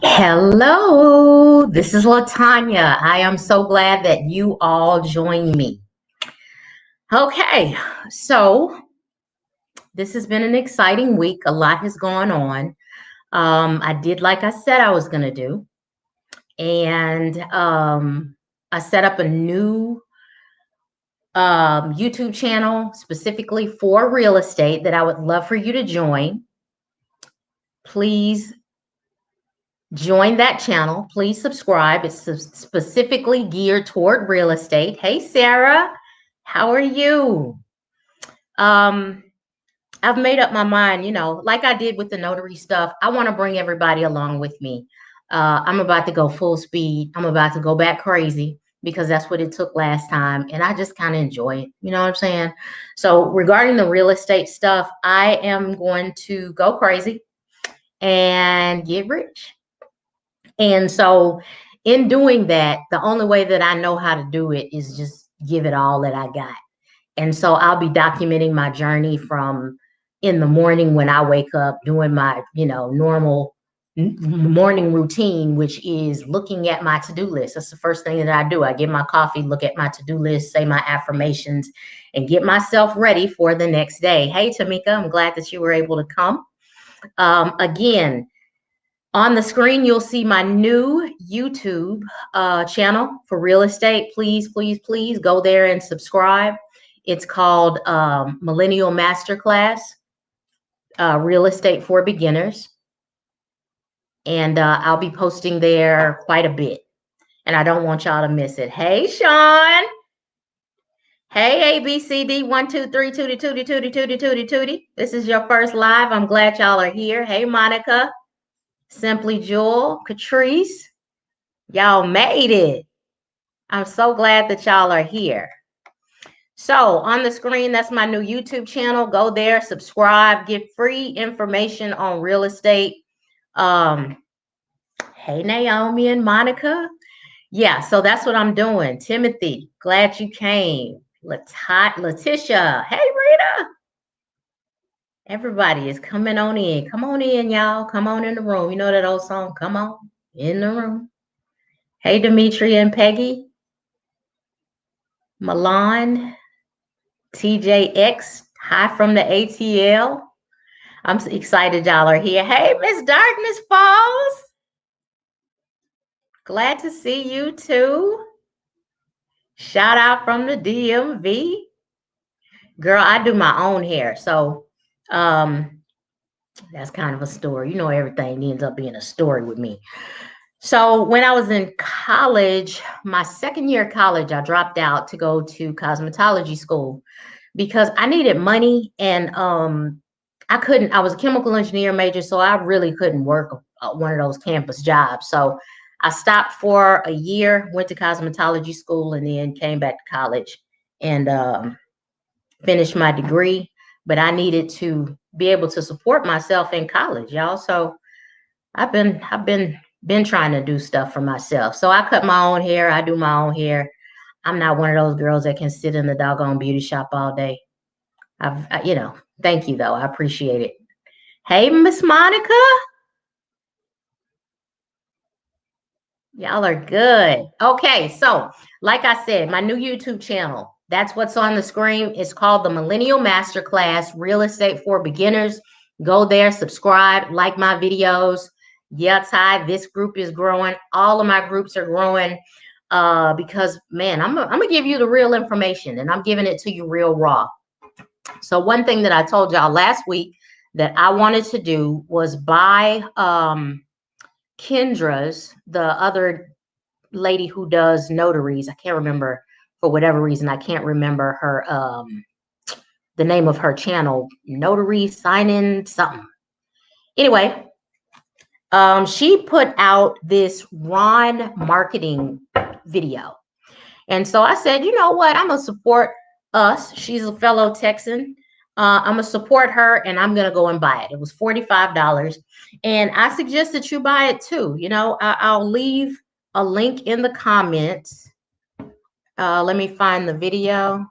Hello, this is Latanya. I am so glad that you all joined me. Okay, so this has been an exciting week. A lot has gone on. I did like I said I was going to do, and I set up a new YouTube channel specifically for real estate that I would love for you to join. Please join that channel. Please subscribe. It's specifically geared toward real estate. Hey, Sarah, how are you? I've made up my mind, like I did with the notary stuff. I want to bring everybody along with me. I'm about to go full speed. I'm about to go back crazy because that's what it took last time. And I just kind of enjoy it. You know what I'm saying? So regarding the real estate stuff, I am going to go crazy and get rich. And so in doing that, the only way that I know how to do it is just give it all that I got. And so I'll be documenting my journey from in the morning when I wake up, doing my, normal morning routine, which is looking at my to-do list. That's the first thing that I do. I get my coffee, look at my to-do list, say my affirmations, and get myself ready for the next day. Hey, Tamika, I'm glad that you were able to come. Again, on the screen, you'll see my new YouTube channel for real estate. Please, please, please go there and subscribe. It's called Millennial MasterClass, Real Estate for Beginners. And I'll be posting there quite a bit. And I don't want y'all to miss it. Hey, Sean. Hey, ABCD 1 2 3 tootie tootie tootie tootie tootie tootie. This is your first live. I'm glad y'all are here. Hey, Monica. Simply Jewel, Catrice, y'all made it. I'm so glad that y'all are here. So on the screen, that's my new YouTube channel. Go there, subscribe, get free information on real estate. Hey, Naomi and Monica. Yeah, so that's what I'm doing. Timothy, glad you came. Letitia, hey, Rita. Everybody is coming on in. Come on in, y'all. Come on in the room. You know that old song, Come On in the Room. Hey, Dimitri and Peggy. Milan, TJX, hi from the ATL. I'm excited y'all are here. Hey, Miss Darkness Falls. Glad to see you too. Shout out from the DMV. Girl, I do my own hair. So that's kind of a story. Everything ends up being a story with me. So when I was in college, my second year of college, I dropped out to go to cosmetology school because I needed money and I was a chemical engineer major, so I really couldn't work one of those campus jobs. So I stopped for a year, went to cosmetology school, and then came back to college and finished my degree. But I needed to be able to support myself in college, y'all. So I've been trying to do stuff for myself. So I cut my own hair. I do my own hair. I'm not one of those girls that can sit in the doggone beauty shop all day. Thank you though. I appreciate it. Hey, Miss Monica. Y'all are good. Okay, so like I said, my new YouTube channel, that's what's on the screen. It's called the Millennial Masterclass, Real Estate for Beginners. Go there, subscribe, like my videos. Yeah, Ty, this group is growing. All of my groups are growing because, man, I'm going to give you the real information, and I'm giving it to you real raw. So one thing that I told y'all last week that I wanted to do was buy Kendra's, the other lady who does notaries. I can't remember, for whatever reason, I can't remember her the name of her channel, Notary Sign-In something. Anyway, she put out this Ron marketing video. And so I said, you know what? I'm going to support us. She's a fellow Texan. I'm going to support her and I'm going to go and buy it. It was $45. And I suggest that you buy it too. I'll leave a link in the comments. Let me find the video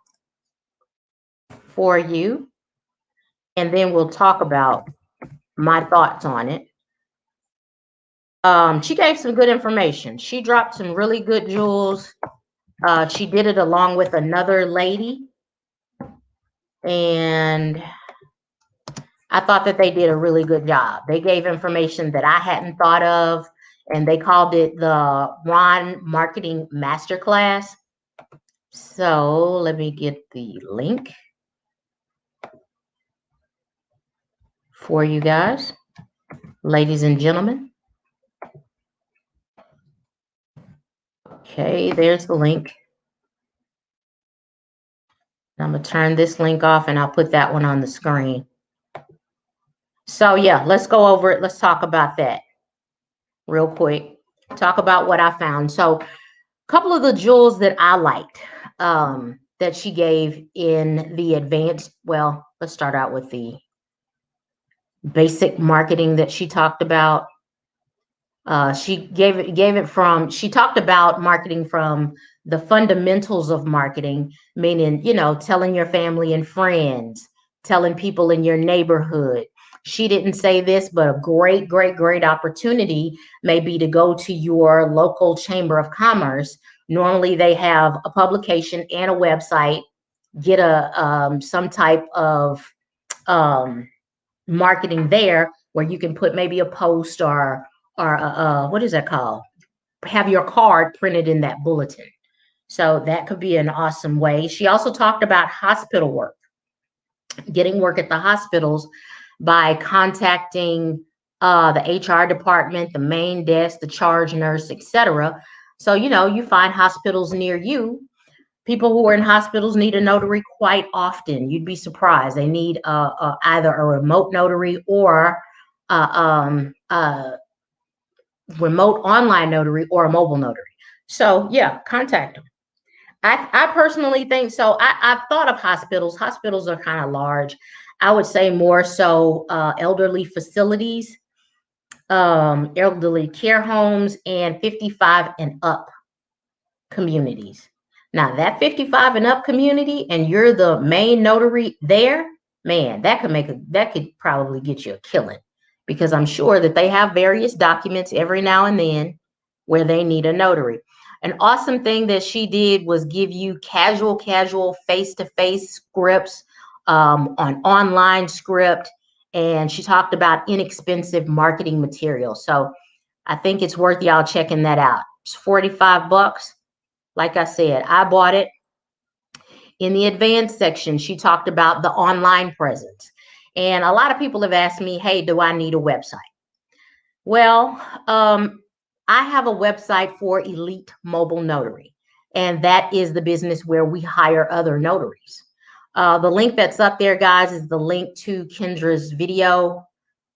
for you. And then we'll talk about my thoughts on it. She gave some good information. She dropped some really good jewels. She did it along with another lady, and I thought that they did a really good job. They gave information that I hadn't thought of, and they called it the Ron Marketing Masterclass. So let me get the link for you guys, ladies and gentlemen. Okay, there's the link. I'm going to turn this link off and I'll put that one on the screen. So yeah, let's go over it. Let's talk about that real quick. Talk about what I found. So a couple of the jewels that I liked that she gave in the advanced, well, let's start out with the basic marketing that she talked about. She talked about marketing from the fundamentals of marketing, meaning, telling your family and friends, telling people in your neighborhood. She didn't say this, but a great, great, great opportunity may be to go to your local chamber of commerce. Normally they have a publication and a website, get some type of marketing there where you can put maybe a post or what is that called? Have your card printed in that bulletin. So that could be an awesome way. She also talked about hospital work, getting work at the hospitals by contacting the HR department, the main desk, the charge nurse, etc. So, you find hospitals near you. People who are in hospitals need a notary quite often. You'd be surprised. They need either a remote notary or remote online notary or a mobile notary. So yeah, contact them. I personally think so. I've thought of hospitals. Hospitals are kind of large. I would say more so elderly facilities, elderly care homes, and 55 and up communities. Now that 55 and up community, and you're the main notary there, man, that could probably get you a killing, because I'm sure that they have various documents every now and then where they need a notary. An awesome thing that she did was give you casual, face-to-face scripts, on online script, and she talked about inexpensive marketing material. So I think it's worth y'all checking that out. It's $45. Like I said, I bought it. In the advanced section, she talked about the online presence. And a lot of people have asked me, hey, do I need a website? Well, I have a website for Elite Mobile Notary, and that is the business where we hire other notaries. The link that's up there, guys, is the link to Kendra's video.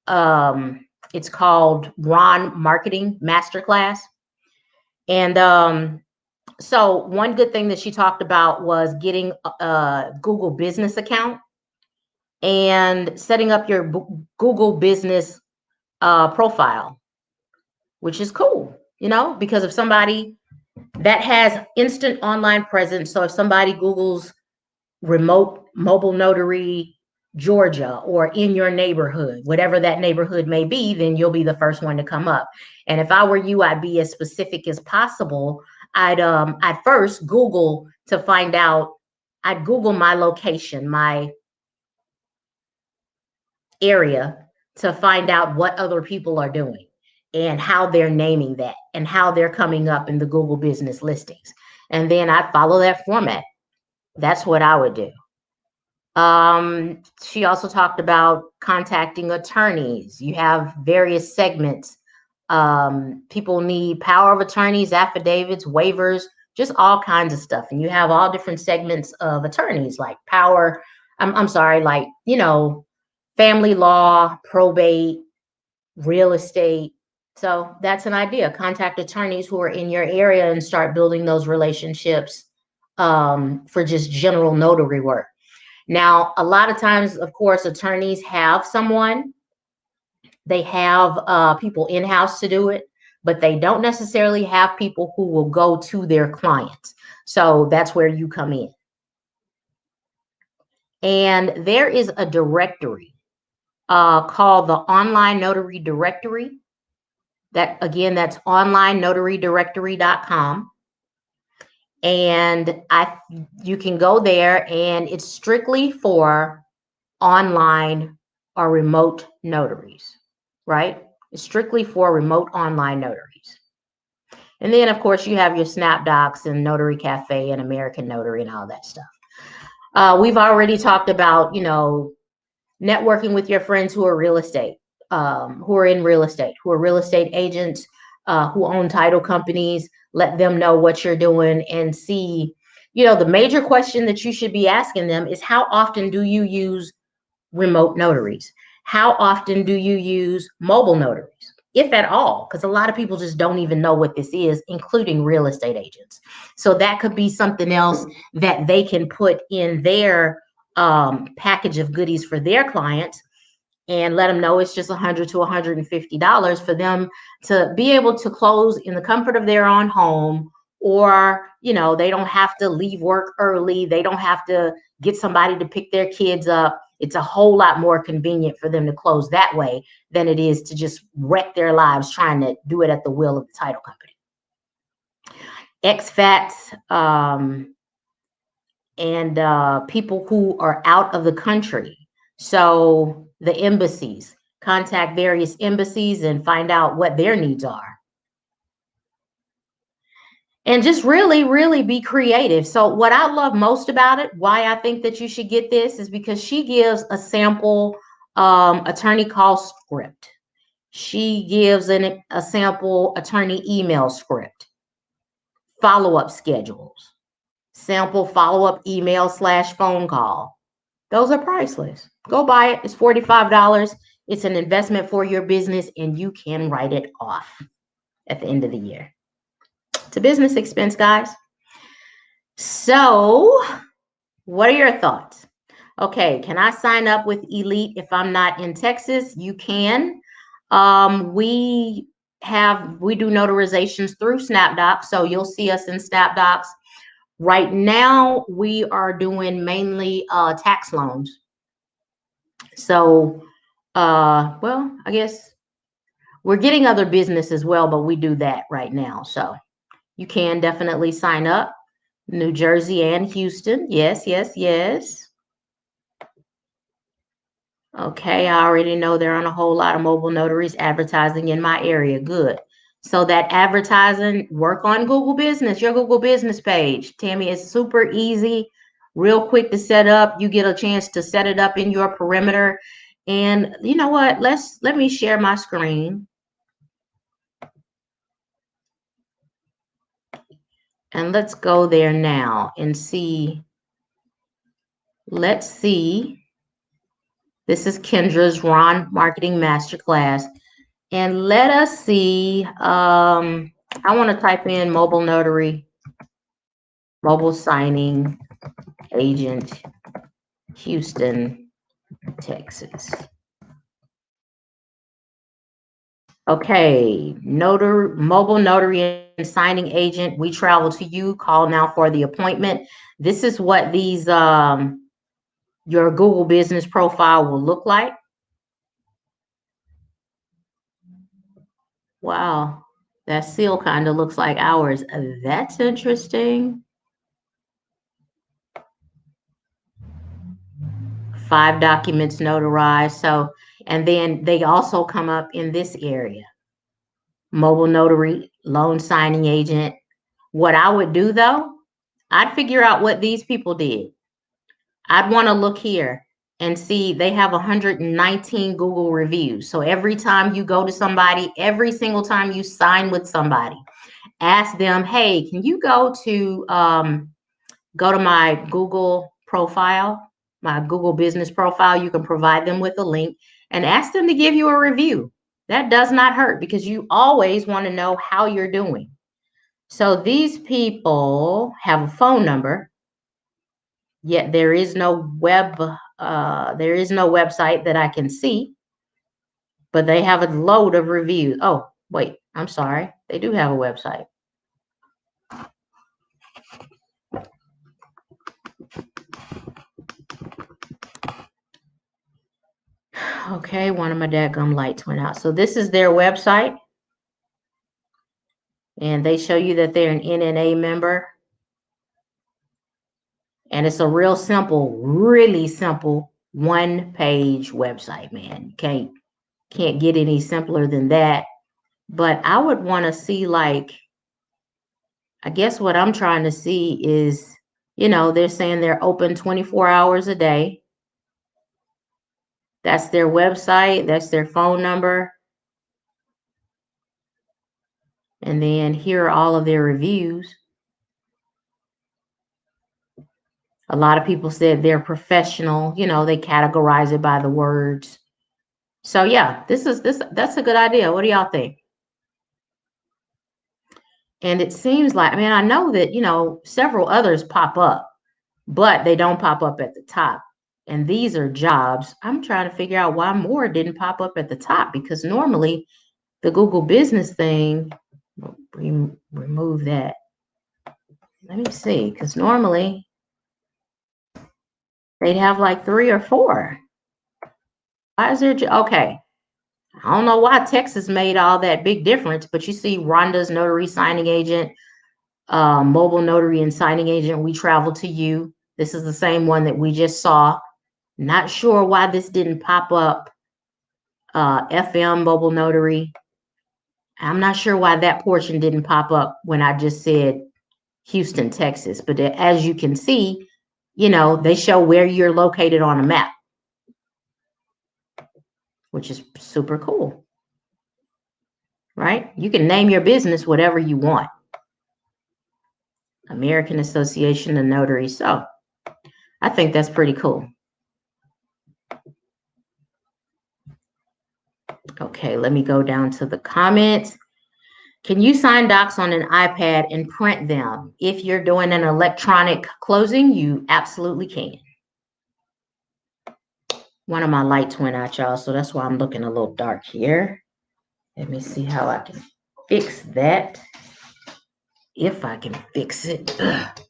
It's called Ron Marketing Masterclass. And so one good thing that she talked about was getting a Google business account and setting up your Google business profile, which is cool, because if somebody that has instant online presence, so if somebody Googles remote mobile notary Georgia or in your neighborhood, whatever that neighborhood may be, then you'll be the first one to come up. And if I were you, I'd be as specific as possible. I'd first Google to find out. I'd Google my location, my area, to find out what other people are doing and how they're naming that and how they're coming up in the Google business listings. And then I'd follow that format. That's what I would do. She also talked about contacting attorneys. You have various segments. People need power of attorneys, affidavits, waivers, just all kinds of stuff. And you have all different segments of attorneys, like power. I'm sorry, like, family law, probate, real estate. So that's an idea. Contact attorneys who are in your area and start building those relationships for just general notary work. Now, a lot of times, of course, attorneys have someone, they have people in-house to do it, but they don't necessarily have people who will go to their clients. So that's where you come in. And there is a directory called the Online Notary Directory. That again, that's onlinenotarydirectory.com. And you can go there, and it's strictly for online or remote notaries, right? It's strictly for remote online notaries. And then, of course, you have your SnapDocs and Notary Cafe and American Notary and all that stuff. We've already talked about, networking with your friends who are real estate, who are in real estate, who are real estate agents, who own title companies. Let them know what you're doing and see, the major question that you should be asking them is, how often do you use remote notaries? How often do you use mobile notaries, if at all? Because a lot of people just don't even know what this is, including real estate agents. So that could be something else that they can put in their package of goodies for their clients, and let them know it's just $100 to $150 for them to be able to close in the comfort of their own home. Or, they don't have to leave work early. They don't have to get somebody to pick their kids up. It's a whole lot more convenient for them to close that way than it is to just wreck their lives trying to do it at the will of the title company. Expats, and people who are out of the country. So the embassies, contact various embassies and find out what their needs are. And just really, really be creative. So what I love most about it, why I think that you should get this, is because she gives a sample attorney call script. She gives a sample attorney email script, follow-up schedules, sample follow-up email / phone call. Those are priceless. Go buy it. It's $45. It's an investment for your business, and you can write it off at the end of the year. It's a business expense, guys. So what are your thoughts? Okay, can I sign up with Elite if I'm not in Texas? You can. We do notarizations through SnapDocs, so you'll see us in SnapDocs. Right now, we are doing mainly tax loans. So, well, I guess we're getting other business as well, but we do that right now. So you can definitely sign up. New Jersey and Houston. Yes, yes, yes. Okay, I already know there aren't a whole lot of mobile notaries advertising in my area. Good. So that advertising, work on Google Business, your Google Business page. Tammy, it's super easy, real quick to set up. You get a chance to set it up in your perimeter. And you know what? Let me share my screen. And let's go there now and see. Let's see. This is Kendra's Ron Marketing Masterclass. And let us see. I want to type in mobile notary, mobile signing agent, Houston, Texas. Okay, mobile notary and signing agent. We travel to you. Call now for the appointment. This is what these your Google Business profile will look like. Wow, that seal kind of looks like ours. That's interesting. 5 documents notarized. So, and then they also come up in this area. Mobile notary, loan signing agent. What I would do though, I'd figure out what these people did. I'd want to look here and see they have 119 Google reviews. So every time you go to somebody, every single time you sign with somebody, ask them, hey, can you go to my Google profile, my Google business profile? You can provide them with a link and ask them to give you a review. That does not hurt, because you always want to know how you're doing. So these people have a phone number, yet there is no website that I can see, but they have a load of reviews. Oh, wait, I'm sorry. They do have a website. Okay, one of my dadgum lights went out. So this is their website. And they show you that they're an NNA member. And it's a real simple, really simple one-page website, man. You can't get any simpler than that. But I would want to see, like, I guess what I'm trying to see is, they're saying they're open 24 hours a day. That's their website. That's their phone number. And then here are all of their reviews. A lot of people said they're professional. They categorize it by the words. So yeah, that's a good idea. What do y'all think? And it seems like, I know that, several others pop up, but they don't pop up at the top. And these are jobs. I'm trying to figure out why more didn't pop up at the top, because normally the Google business thing, remove that. Let me see, because normally they'd have like 3 or 4. Why is there? Okay. I don't know why Texas made all that big difference, but you see Rhonda's notary signing agent, mobile notary and signing agent, we travel to you. This is the same one that we just saw. Not sure why this didn't pop up. FM mobile notary. I'm not sure why that portion didn't pop up when I just said Houston, Texas. But as you can see, they show where you're located on a map, which is super cool, right? You can name your business whatever you want. American Association of Notaries. So I think that's pretty cool. Okay, let me go down to the comments. Can you sign docs on an iPad and print them? If you're doing an electronic closing, you absolutely can. One of my lights went out, y'all, so that's why I'm looking a little dark here. Let me see how I can fix that. If I can fix it. Ugh.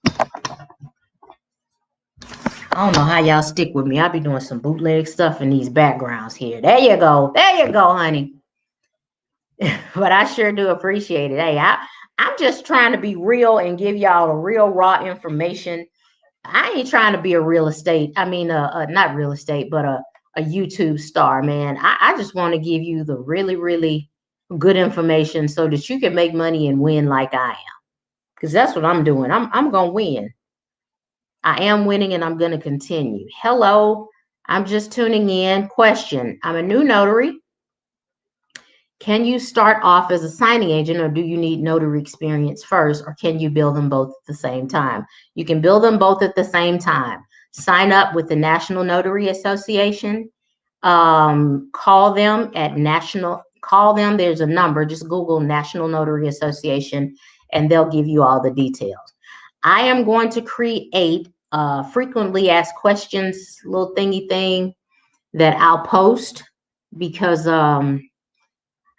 I don't know how y'all stick with me. I'll be doing some bootleg stuff in these backgrounds here. There you go. There you go, honey. But I sure do appreciate it. Hey, I'm just trying to be real and give y'all a real raw information. I ain't trying to be a real estate. Not real estate, but a YouTube star, man. I just want to give you the really, really good information so that you can make money and win like I am. Because that's what I'm doing. I'm going to win. I am winning and I'm going to continue. Hello, I'm just tuning in. Question. I'm a new notary. Can you start off as a signing agent, or do you need notary experience first, or can you build them both at the same time? You can build them both at the same time. Sign up with the National Notary Association. Call them at there's a number, just Google National Notary Association, and they'll give you all the details. I am going to create frequently asked questions, little thingy thing that I'll post, because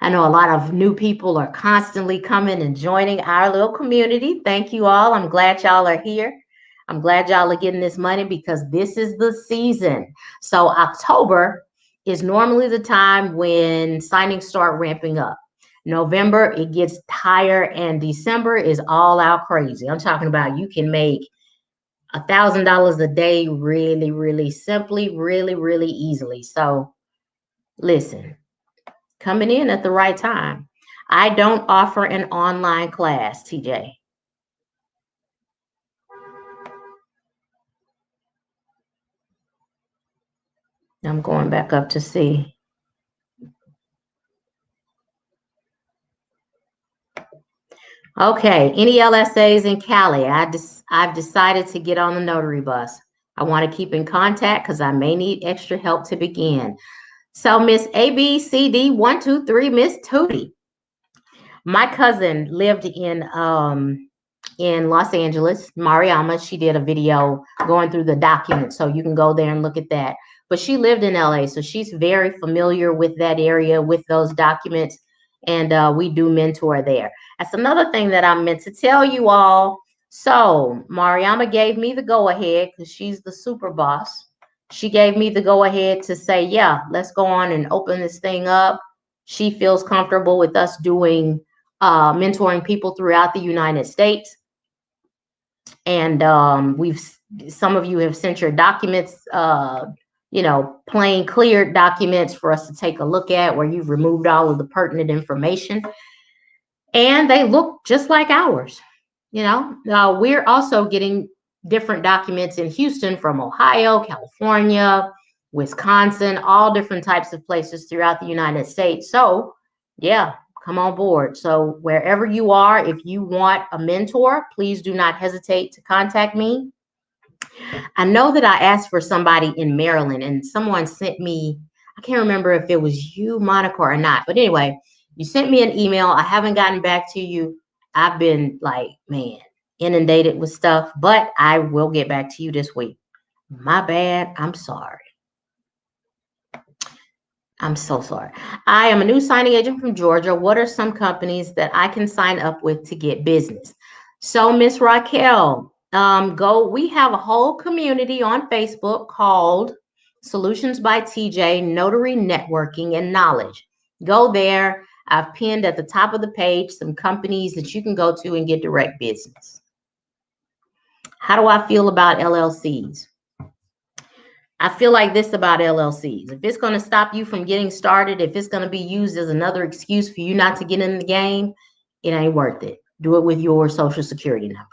I know a lot of new people are constantly coming and joining our little community. Thank you all. I'm glad y'all are here. I'm glad y'all are getting this money, because this is the season. So October is normally the time when signings start ramping up. November, it gets higher, and December is all out crazy. I'm talking about you can make $1,000 a day really, really simply, really, really easily. So listen. Coming in at the right time. I don't offer an online class, TJ. I'm going back up to see. Okay, any LSAs in Cali? I've decided to get on the notary bus. I want to keep in contact because I may need extra help to begin. So Miss ABCD123, Miss Tootie. My cousin lived in Los Angeles, Mariama. She did a video going through the documents, so you can go there and look at that. But she lived in LA, so she's very familiar with that area, with those documents, and we do mentor there. That's another thing that I meant to tell you all. So Mariama gave me the go-ahead, because she's the super boss. She gave me the go-ahead to say, yeah, let's go on and open this thing up. She feels comfortable with us doing mentoring people throughout the United States. And some of you have sent your documents, plain cleared documents for us to take a look at, where you've removed all of the pertinent information. And they look just like ours. We're also getting different documents in Houston from Ohio, California, Wisconsin, all different types of places throughout the United States. So yeah, come on board. So wherever you are, if you want a mentor, please do not hesitate to contact me. I know that I asked for somebody in Maryland, and someone sent me, I can't remember if it was you, Monica, or not. But anyway, you sent me an email. I haven't gotten back to you. I've been inundated with stuff, but I will get back to you this week. My bad. I'm sorry. I'm so sorry. I am a new signing agent from Georgia. What are some companies that I can sign up with to get business? So, Miss Raquel, we have a whole community on Facebook called Solutions by TJ, Notary Networking and Knowledge. Go there. I've pinned at the top of the page some companies that you can go to and get direct business. How do I feel about LLCs? I feel like this about LLCs. If it's going to stop you from getting started, if it's going to be used as another excuse for you not to get in the game, it ain't worth it. Do it with your social security number.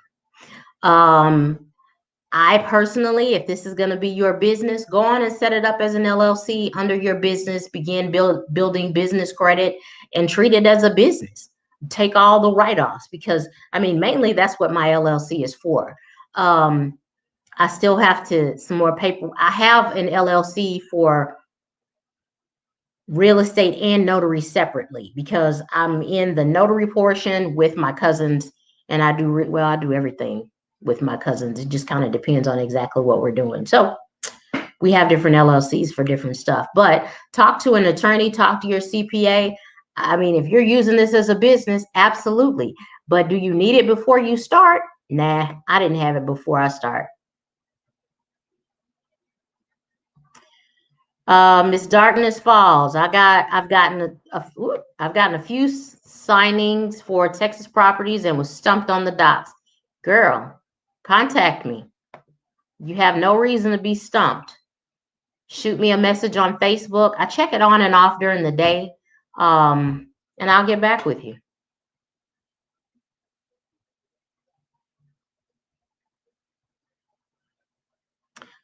I personally, if this is going to be your business, go on and set it up as an LLC under your business, begin building business credit and treat it as a business. Take all the write-offs, because mainly that's what my LLC is for. I still have some more paper. I have an LLC for real estate and notary separately, because I'm in the notary portion with my cousins, and I do everything with my cousins. It just kind of depends on exactly what we're doing. So we have different LLCs for different stuff, but talk to an attorney, talk to your CPA. If you're using this as a business, absolutely. But do you need it before you start? Nah, I didn't have it before I start. Miss Darkness Falls. I've gotten a few signings for Texas properties and was stumped on the docs. Girl, contact me. You have no reason to be stumped. Shoot me a message on Facebook. I check it on and off during the day, and I'll get back with you.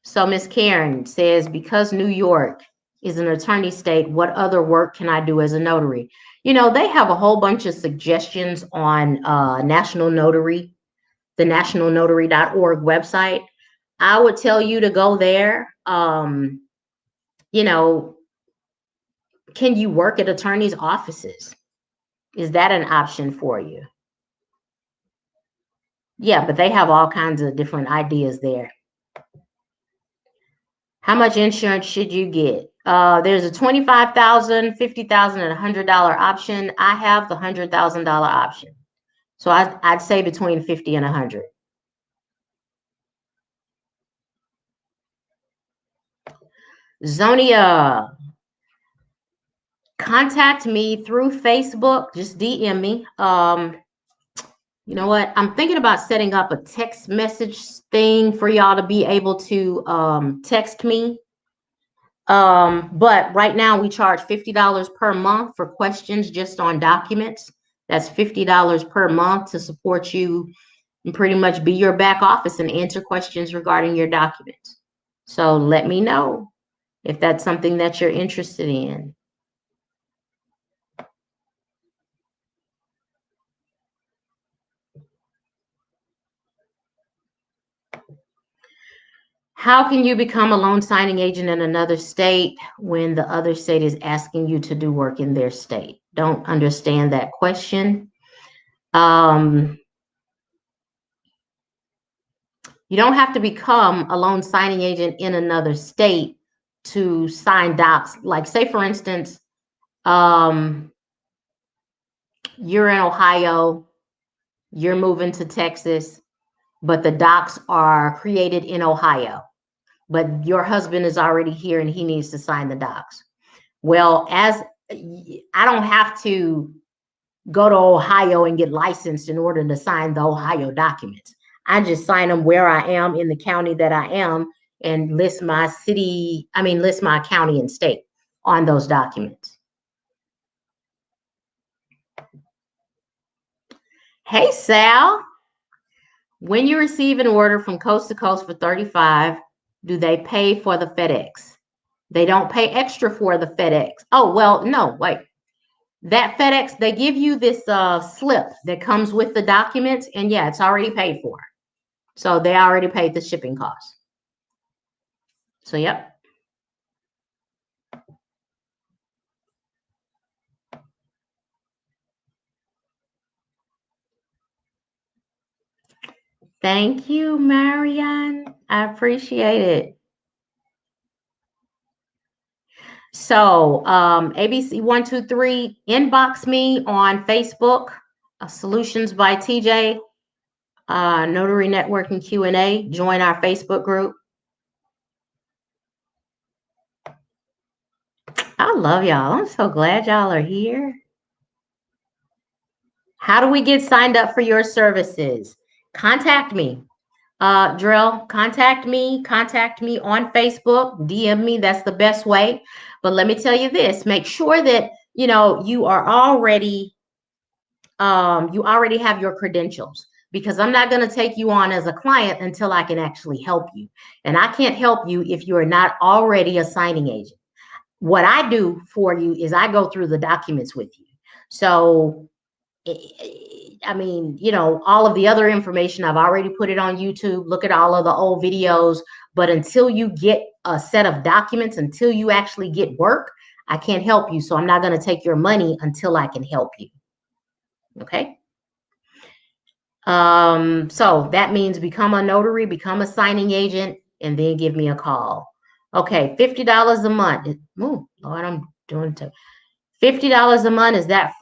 So Miss Karen says, because New York is an attorney state, what other work can I do as a notary? They have a whole bunch of suggestions on National Notary, the nationalnotary.org website. I would tell you to go there. Can you work at attorneys' offices? Is that an option for you? Yeah, but they have all kinds of different ideas there. How much insurance should you get? There's a $25,000, $50,000, and $100 option. I have the $100,000 option. So I'd say between 50 and 100. Zonia, contact me through Facebook. Just DM me. You know what? I'm thinking about setting up a text message thing for y'all to be able to text me. But right now we charge $50 per month for questions just on documents. That's $50 per month to support you and pretty much be your back office and answer questions regarding your documents. So let me know if that's something that you're interested in. How can you become a loan signing agent in another state when the other state is asking you to do work in their state? Don't understand that question. You don't have to become a loan signing agent in another state to sign docs. Like, say, for instance, you're in Ohio, you're moving to Texas, but the docs are created in Ohio, but your husband is already here and he needs to sign the docs. Well, as I don't have to go to Ohio and get licensed in order to sign the Ohio documents. I just sign them where I am in the county that I am and list my list my county and state on those documents. Hey, Sal, when you receive an order from coast to coast for $35, do they pay for the FedEx? They don't pay extra for the FedEx. Oh, well, no, wait. That FedEx, they give you this slip that comes with the documents, and yeah, it's already paid for. So they already paid the shipping costs. So, yep. Thank you, Marianne. I appreciate it. So, ABC123, inbox me on Facebook, Solutions by TJ, Notary Networking Q&A. Join our Facebook group. I love y'all. I'm so glad y'all are here. How do we get signed up for your services? Contact me. Drill, contact me on Facebook, DM me. That's the best way. But let me tell you this, make sure that, you already have your credentials, because I'm not going to take you on as a client until I can actually help you. And I can't help you if you are not already a signing agent. What I do for you is I go through the documents with you. So all of the other information, I've already put it on YouTube. Look at all of the old videos. But until you get a set of documents, until you actually get work, I can't help you. So I'm not going to take your money until I can help you. Okay. So that means become a notary, become a signing agent, and then give me a call. Okay, $50 a month. Oh, Lord, I'm doing it. $50 a month. Is that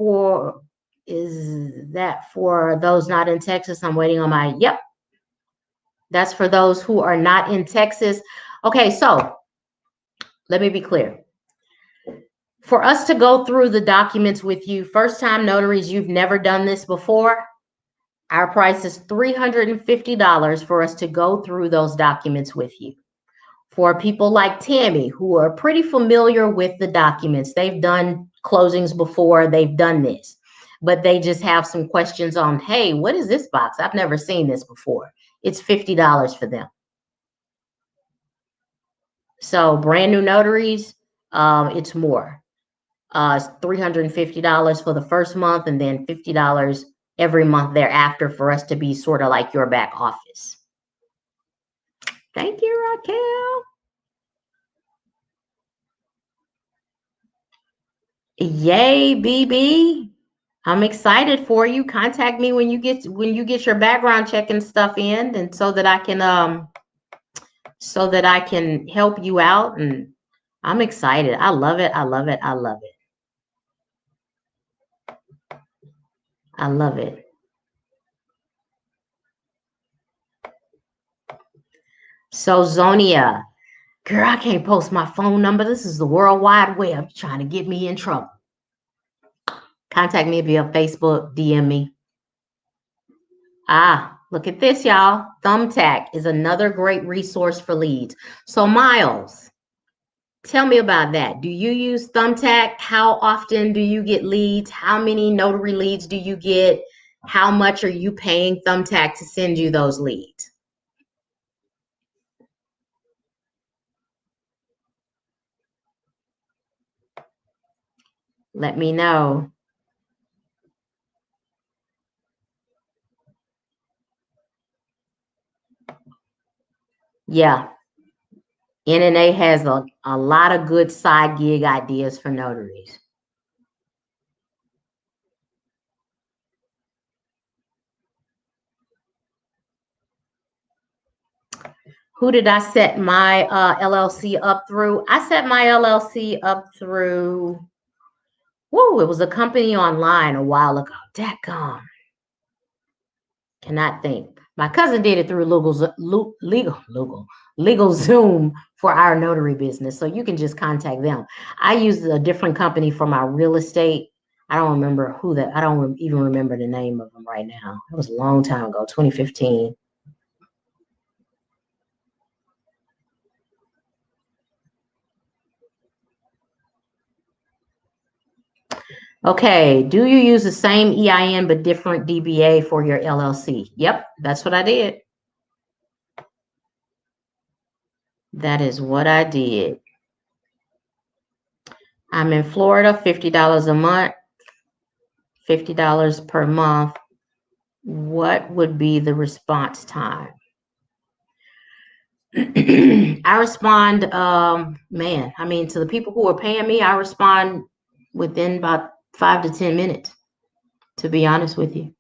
for those not in Texas? I'm waiting on my, yep. That's for those who are not in Texas. Okay, so let me be clear. For us to go through the documents with you, first-time notaries, you've never done this before, our price is $350 for us to go through those documents with you. For people like Tammy, who are pretty familiar with the documents, they've done closings before, they've done this, but they just have some questions on, hey, what is this box? I've never seen this before. It's $50 for them. So brand new notaries, it's more. It's $350 for the first month, and then $50 every month thereafter for us to be sort of like your back office. Thank you, Raquel. Yay, BB. I'm excited for you. Contact me when you get your background check and stuff in, and so that I can help you out. And I'm excited. I love it. I love it. I love it. I love it. So Zonia, girl, I can't post my phone number. This is the World Wide Web trying to get me in trouble. Contact me via Facebook, DM me. Look at this, y'all. Thumbtack is another great resource for leads. So Miles, tell me about that. Do you use Thumbtack? How often do you get leads? How many notary leads do you get? How much are you paying Thumbtack to send you those leads? Let me know. Yeah. NNA has a lot of good side gig ideas for notaries. Who did I set my LLC up through? I set my LLC up through, it was a company online a while ago. Dadgum. Cannot think. My cousin did it through Legal Zoom for our notary business. So you can just contact them. I use a different company for my real estate. I don't remember who that. I don't even remember the name of them right now. It was a long time ago, 2015. Okay, do you use the same EIN but different DBA for your LLC? Yep, that's what I did. That is what I did. I'm in Florida, $50 a month, $50 per month. What would be the response time? I respond, man, I mean, to the people who are paying me, I respond within about 5 to 10 minutes, to be honest with you.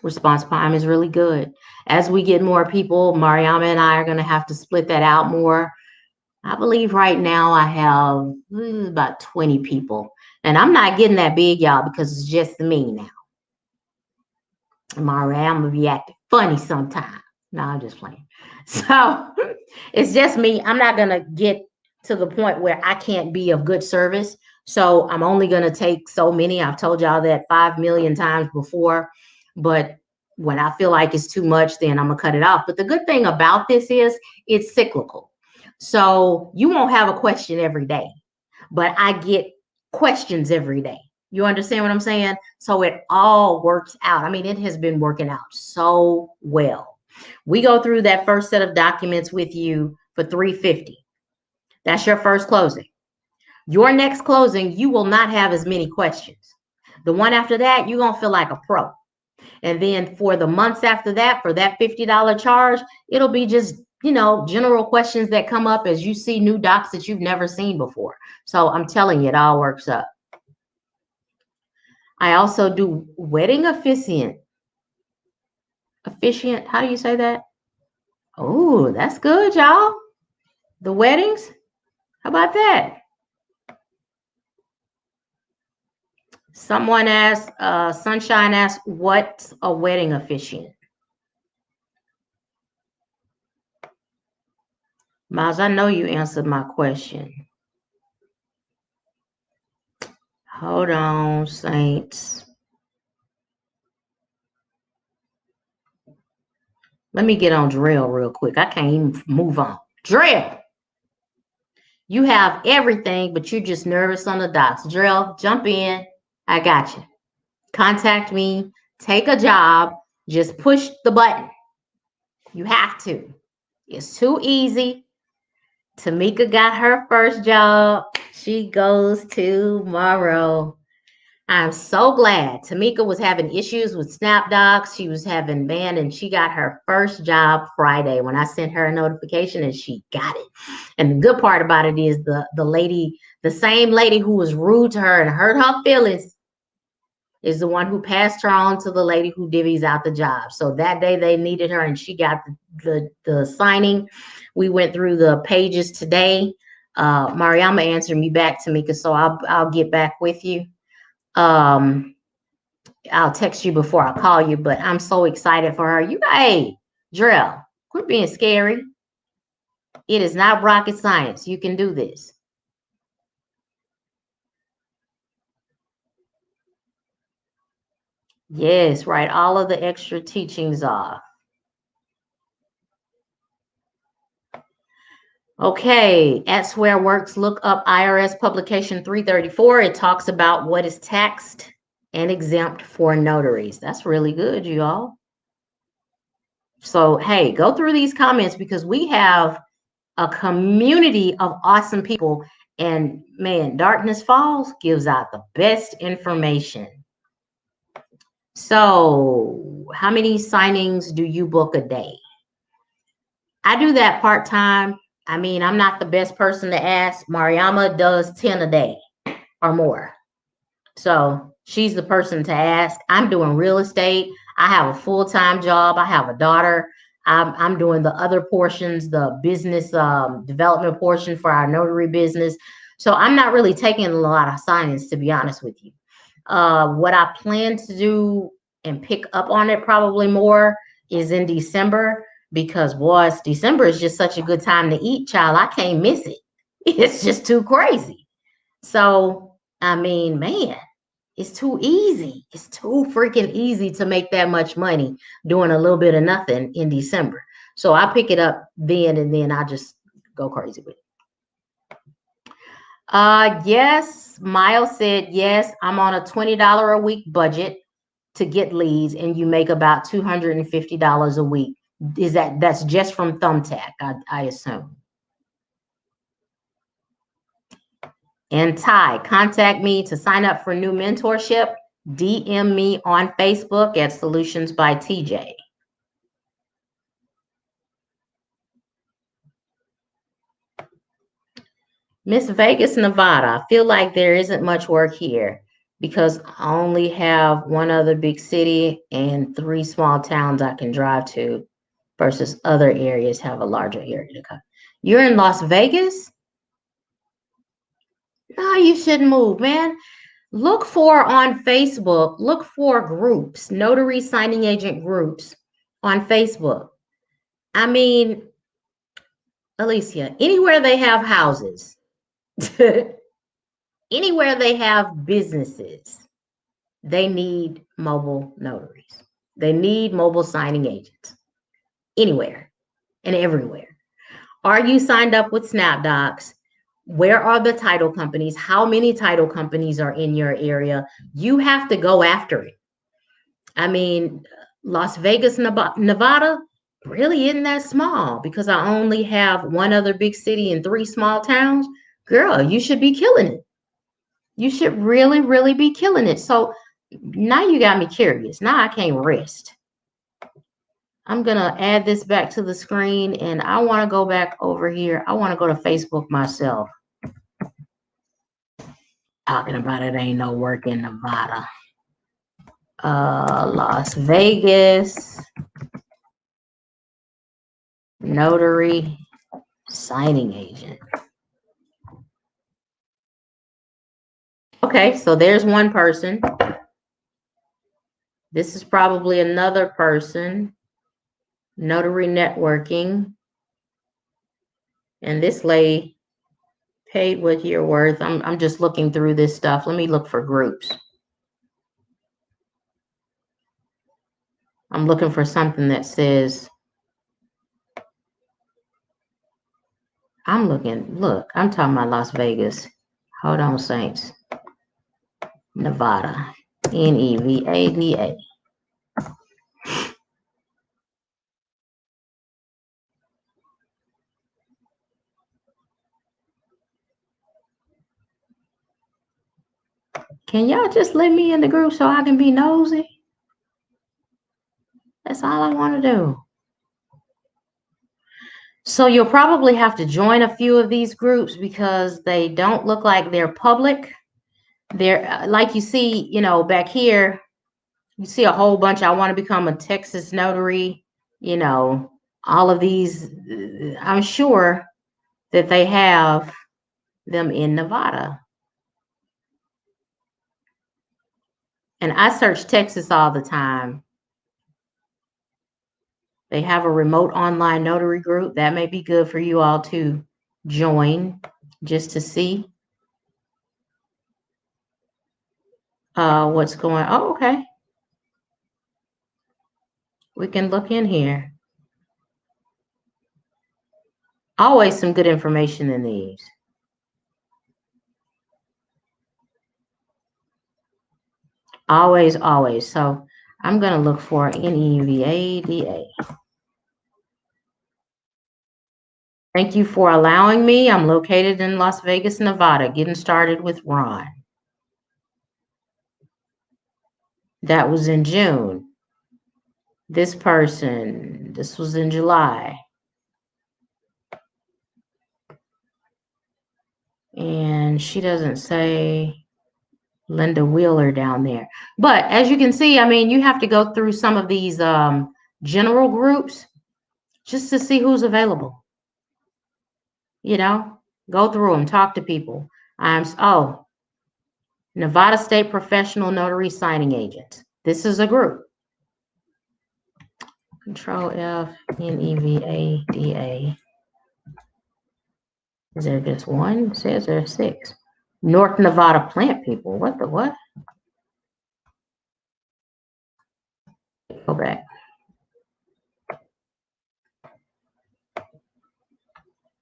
Response time is really good. As we get more people, Mariama and I are going to have to split that out more. I believe right now I have about 20 people. And I'm not getting that big, y'all, because it's just me now. Mariama will be acting funny sometimes. No, I'm just playing. So it's just me. I'm not going to get to the point where I can't be of good service. So I'm only going to take so many. I've told y'all that 5 million times before. But when I feel like it's too much, then I'm going to cut it off. But the good thing about this is it's cyclical. So you won't have a question every day, but I get questions every day. You understand what I'm saying? So it all works out. I mean, it has been working out so well. We go through that first set of documents with you for $350. That's your first closing. Your next closing, you will not have as many questions. The one after that, you're going to feel like a pro. And then for the months after that, for that $50 charge, it'll be just, general questions that come up as you see new docs that you've never seen before. So I'm telling you, it all works up. I also do wedding officiant. Officiant, how do you say that? Oh, that's good, y'all. The weddings? How about that? Someone asked, Sunshine asked, what's a wedding officiant? Miles, I know you answered my question. Hold on, Saints. Let me get on Drill real quick. I can't even move on. Drill. You have everything, but you're just nervous on the dots. Drill, jump in. I got you. Contact me. Take a job. Just push the button. You have to. It's too easy. Tamika got her first job. She goes tomorrow. I'm so glad. Tamika was having issues with SnapDocs. She was having banned, and she got her first job Friday when I sent her a notification, and she got it. And the good part about it is the lady, the same lady who was rude to her and hurt her feelings, is the one who passed her on to the lady who divvies out the job. So that day they needed her, and she got the signing. We went through the pages today. Mariama answered me back, Tamika, so I'll get back with you. I'll text you before I call you, but I'm so excited for her. Hey, Drill, quit being scary. It is not rocket science. You can do this. Yes, right. All of the extra teachings off. Okay, at Swear Works, look up IRS publication 334. It talks about what is taxed and exempt for notaries. That's really good, you all. So, hey, go through these comments because we have a community of awesome people. And man, Darkness Falls gives out the best information. So, how many signings do you book a day? I do that part-time. I mean, I'm not the best person to ask. Mariama does 10 a day or more. So she's the person to ask. I'm doing real estate. I have a full-time job. I have a daughter. I'm doing the other portions, the business development portion for our notary business. So I'm not really taking a lot of signings, to be honest with you. What I plan to do and pick up on it probably more is in December, because boys, December is just such a good time to eat, child. I can't miss it. It's just too crazy. So, I mean, man, It's too easy. It's too freaking easy to make that much money doing a little bit of nothing in December. So I pick it up then, and then I just go crazy with it. Yes, Miles said, yes, I'm on a $20 a week budget to get leads, and you make about $250 a week. That's just from Thumbtack, I assume. And Ty, contact me to sign up for new mentorship. DM me on Facebook at Solutions by TJ. Miss Vegas, Nevada. I feel like there isn't much work here because I only have one other big city and 3 small towns I can drive to versus other areas have a larger area to cover. You're in Las Vegas? No, you shouldn't move, man. Look for on Facebook, look for groups, notary signing agent groups on Facebook. I mean, Alicia, anywhere they have houses, anywhere they have businesses, they need mobile notaries. They need mobile signing agents anywhere and everywhere. Are you signed up with SnapDocs? Where are the title companies? How many title companies are in your area? You have to go after it. I mean, Las Vegas, Nevada really isn't that small because I only have one other big city and 3 small towns. Girl, you should be killing it. You should really, really be killing it. So now you got me curious. Now I can't rest. I'm going to add this back to the screen, and I want to go back over here. I want to go to Facebook myself. Talking about it ain't no work in Nevada. Las Vegas notary signing agent. Okay, so there's one person. This is probably another person. Notary networking. And this lady paid what you're worth. I'm just looking through this stuff. Let me look for groups. I'm looking for something that says, look, I'm talking about Las Vegas. Hold on, Saints. Nevada. Nevada. Can y'all just let me in the group so I can be nosy? That's all I want to do. So you'll probably have to join a few of these groups because they don't look like they're public. They're like you see, you know, back here, you see a whole bunch. I want to become a Texas notary, you know, all of these. I'm sure that they have them in Nevada. And I search Texas all the time. They have a remote online notary group. That may be good for you all to join just to see what's going on. Oh, okay. We can look in here. Always some good information in these. Always, always. So I'm going to look for Nevada. Thank you for allowing me. I'm located in Las Vegas, Nevada. Getting started with Ron. That was in June. This person, this was in July. And she doesn't say Linda Wheeler down there. But as you can see, I mean, you have to go through some of these general groups just to see who's available. You know, go through them, talk to people. Nevada State Professional Notary Signing Agents. This is a group. Control F, Nevada. Is there just one? It says there's 6. North Nevada plant people. What? Go back.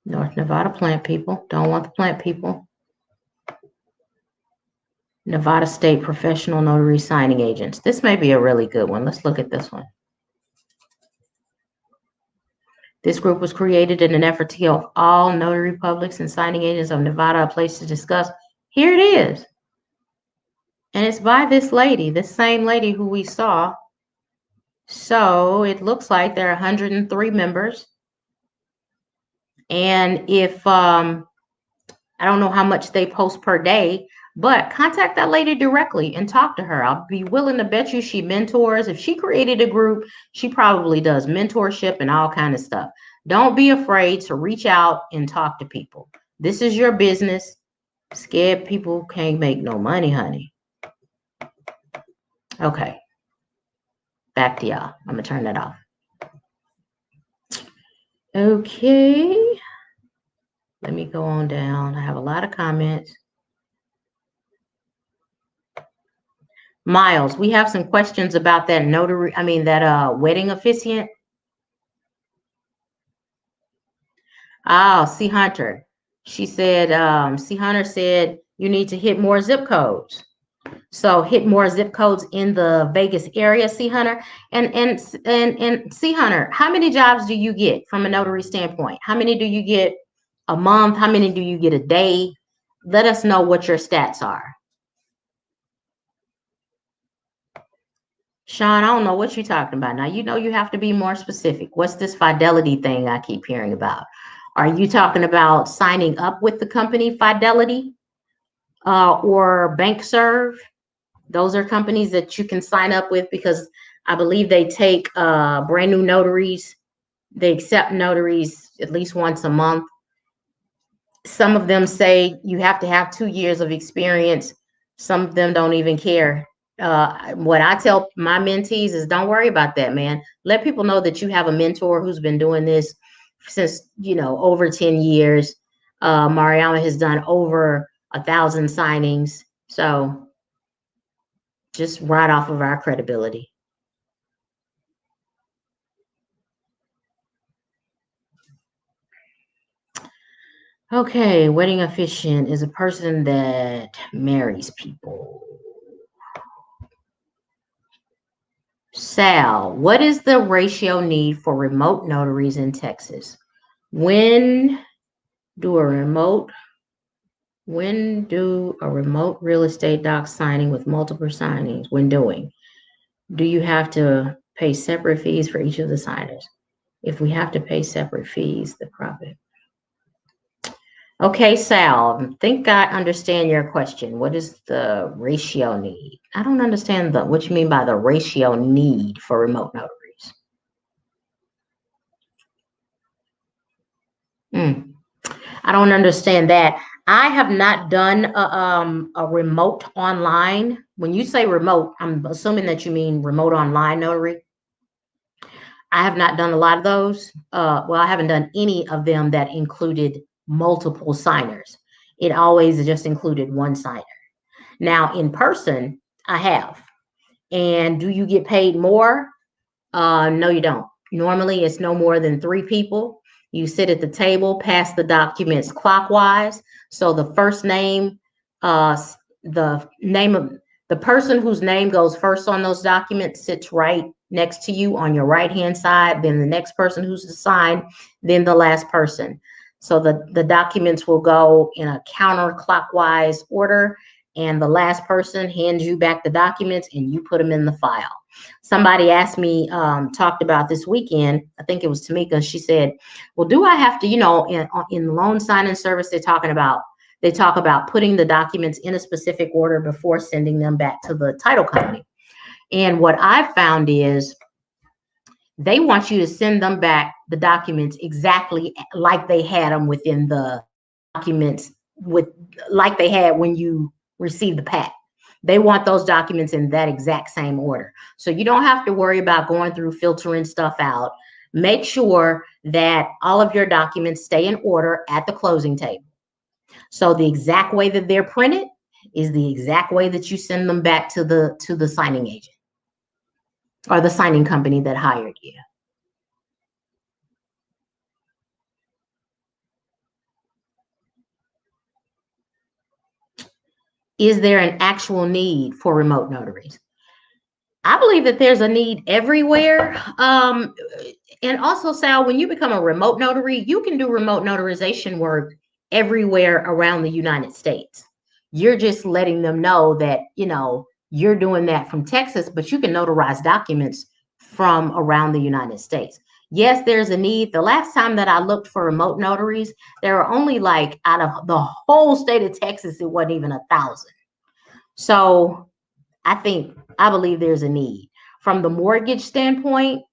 North Nevada plant people. Don't want the plant people. Nevada State Professional Notary Signing Agents. This may be a really good one. Let's look at this one. This group was created in an effort to give all notary publics and signing agents of Nevada a place to discuss. Here it is. And it's by this lady, this same lady who we saw. So it looks like there are 103 members. And if, I don't know how much they post per day, but contact that lady directly and talk to her. I'll be willing to bet you she mentors. If she created a group, she probably does mentorship and all kind of stuff. Don't be afraid to reach out and talk to people. This is your business. Scared people can't make no money, honey. Okay. Back to y'all. I'm going to turn that off. Okay. Let me go on down. I have a lot of comments. Miles, we have some questions about that notary, that wedding officiant. Oh, C. Hunter. She said, C. Hunter said, you need to hit more zip codes. So hit more zip codes in the Vegas area, C. Hunter. And C. Hunter, how many jobs do you get from a notary standpoint? How many do you get a month? How many do you get a day? Let us know what your stats are. Sean, I don't know what you're talking about. Now, you know you have to be more specific. What's this fidelity thing I keep hearing about? Are you talking about signing up with the company Fidelity or BankServe? Those are companies that you can sign up with because I believe they take brand new notaries. They accept notaries at least once a month. Some of them say you have to have 2 years of experience. Some of them don't even care. What I tell my mentees is don't worry about that, man. Let people know that you have a mentor who's been doing this since, over 10 years. Mariama has done over 1,000 signings. So just right off of our credibility. Okay, wedding officiant is a person that marries people. Sal, what is the ratio need for remote notaries in Texas? When do a remote real estate doc signing with multiple signings when doing? Do you have to pay separate fees for each of the signers? If we have to pay separate fees, the profit. Okay, Sal, I think I understand your question. What is the ratio need? I don't understand what you mean by the ratio need for remote notaries. I don't understand that. I have not done a remote online. When you say remote, I'm assuming that you mean remote online notary. I have not done a lot of those. Well, I haven't done any of them that included multiple signers. It always just included one signer. Now, in person, I have. And do you get paid more? No, you don't. Normally, it's no more than 3 people. You sit at the table, pass the documents clockwise. So the first name, the name of the person whose name goes first on those documents sits right next to you on your right-hand side, then the next person who's assigned, then the last person. So the documents will go in a counterclockwise order, and the last person hands you back the documents and you put them in the file. Somebody asked me, talked about this weekend, I think it was Tamika, she said, well, do I have to, in loan signing service, they talk about putting the documents in a specific order before sending them back to the title company. And what I've found is they want you to send them back the documents exactly like they had them within the documents like they had when you received the pack. They want those documents in that exact same order. So you don't have to worry about going through filtering stuff out. Make sure that all of your documents stay in order at the closing table. So the exact way that they're printed is the exact way that you send them back to the signing agent. or the signing company that hired you? Is there an actual need for remote notaries? I believe that there's a need everywhere. And also, Sal, when you become a remote notary, you can do remote notarization work everywhere around the United States. You're just letting them know that, you're doing that from Texas, but you can notarize documents from around the United States. Yes, there's a need. The last time that I looked for remote notaries, there were only like out of the whole state of Texas, it wasn't even 1,000. So I believe there's a need. From the mortgage standpoint,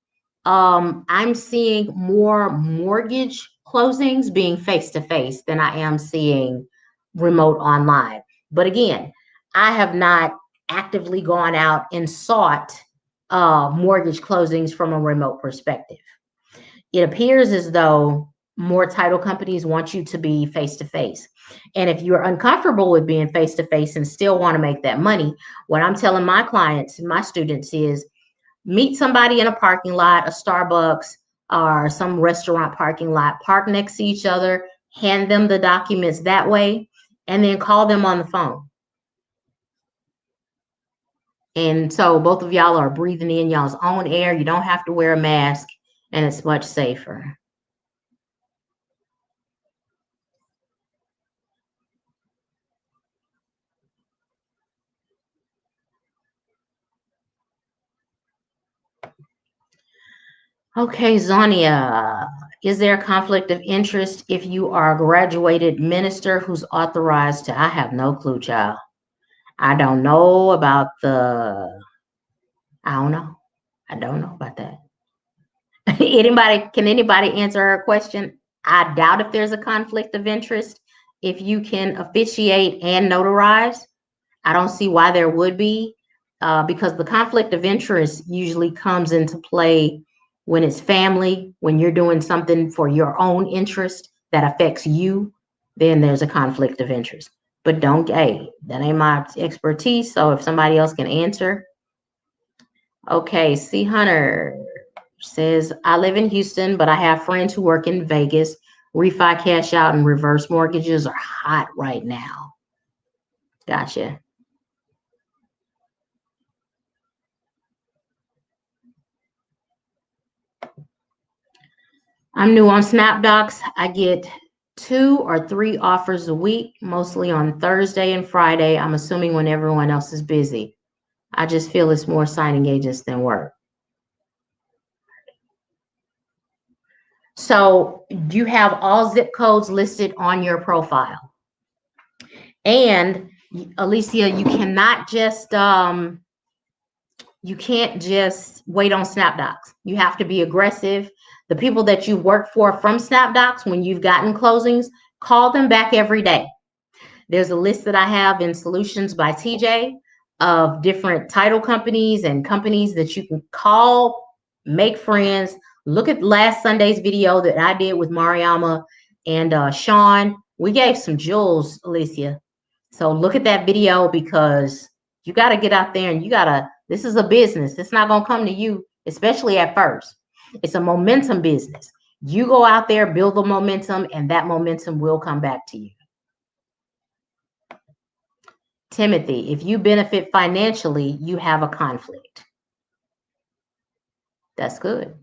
I'm seeing more mortgage closings being face to face than I am seeing remote online. But again, I have not actively gone out and sought mortgage closings from a remote perspective. It appears as though more title companies want you to be face to face. And if you're uncomfortable with being face to face and still want to make that money, what I'm telling my clients and my students is meet somebody in a parking lot, a Starbucks or some restaurant parking lot, park next to each other, hand them the documents that way, and then call them on the phone. And so both of y'all are breathing in y'all's own air. You don't have to wear a mask, and it's much safer. Okay, Zonia, is there a conflict of interest if you are a graduated minister who's authorized to? I have no clue, child. I don't know about I don't know. I don't know about that. Can anybody answer her question? I doubt if there's a conflict of interest. If you can officiate and notarize, I don't see why there would be, because the conflict of interest usually comes into play when it's family, when you're doing something for your own interest that affects you, then there's a conflict of interest. But hey, that ain't my expertise. So if somebody else can answer. Okay, C. Hunter says, I live in Houston, but I have friends who work in Vegas. Refi, cash out, and reverse mortgages are hot right now. Gotcha. I'm new on SnapDocs. I get 2 or 3 offers a week, mostly on Thursday and Friday. I'm assuming when everyone else is busy. I just feel it's more signing agents than work. So you have all zip codes listed on your profile. And Alicia, you can't just wait on SnapDocs. You have to be aggressive. The people that you work for from SnapDocs, when you've gotten closings, call them back every day. There's a list that I have in Solutions by TJ of different title companies and companies that you can call, make friends. Look at last Sunday's video that I did with Mariama and Sean. We gave some jewels, Alicia. So look at that video, because you got to get out there and this is a business. It's not going to come to you, especially at first. It's a momentum business. You go out there, build the momentum, and that momentum will come back to you. Timothy, if you benefit financially, you have a conflict. That's good.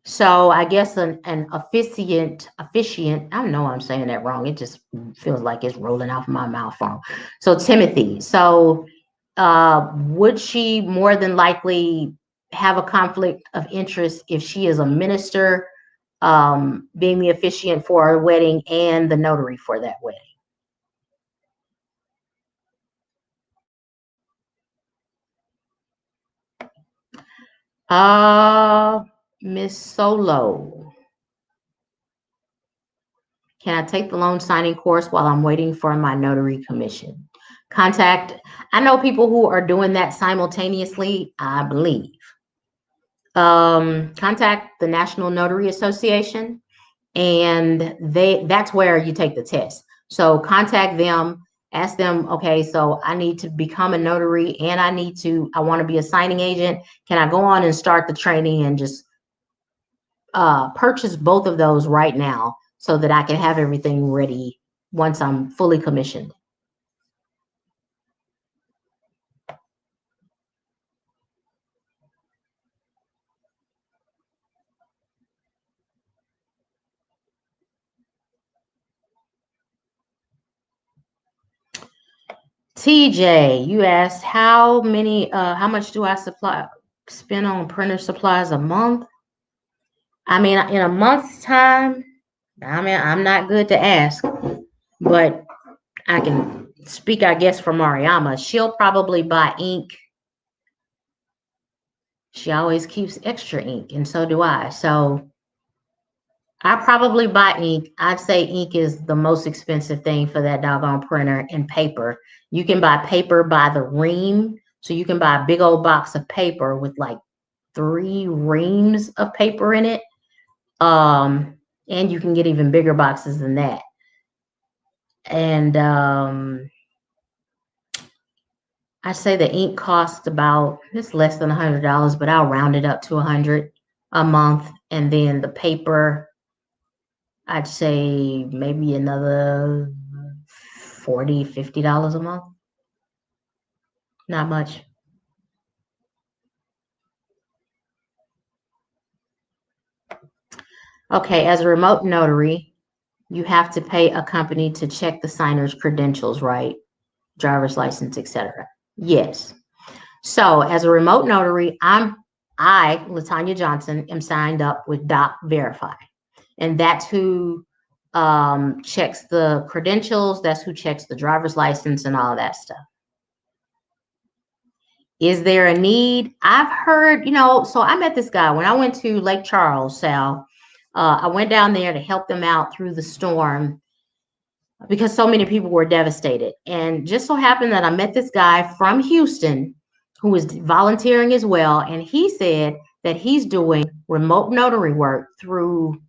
So I guess an officiant, I know I'm saying that wrong. It just feels like it's rolling off my mouth wrong. So Timothy, would she more than likely have a conflict of interest if she is a minister, being the officiant for a wedding and the notary for that wedding? Miss Solo. Can I take the loan signing course while I'm waiting for my notary commission? I know people who are doing that simultaneously, I believe. Contact the National Notary Association, and that's where you take the test. So contact them Ask them, okay, so I need to become a notary and I want to be a signing agent. Can I go on and start the training and just purchase both of those right now so that I can have everything ready once I'm fully commissioned? TJ, you asked how much do I spend on printer supplies a month? I mean, in a month's time, I mean, I'm not good to ask, but I can speak, I guess, for Mariama. She'll probably buy ink. She always keeps extra ink, and so do I. So I probably buy ink. I'd say ink is the most expensive thing for that doggone printer, and paper. You can buy paper by the ream. So you can buy a big old box of paper with like 3 reams of paper in it. And you can get even bigger boxes than that. And I say the ink costs it's less than $100, but I'll round it up to $100 a month. And then the paper, I'd say maybe another $40-$50 a month. Not much. Okay, as a remote notary, you have to pay a company to check the signer's credentials, right? Driver's license, etc. Yes. So as a remote notary, I, Latanya Johnson, am signed up with Doc Verify. And that's who checks the credentials. That's who checks the driver's license and all that stuff. Is there a need? I've heard, so I met this guy when I went to Lake Charles, Sal. I went down there to help them out through the storm because so many people were devastated. And just so happened that I met this guy from Houston who was volunteering as well. And he said that he's doing remote notary work through,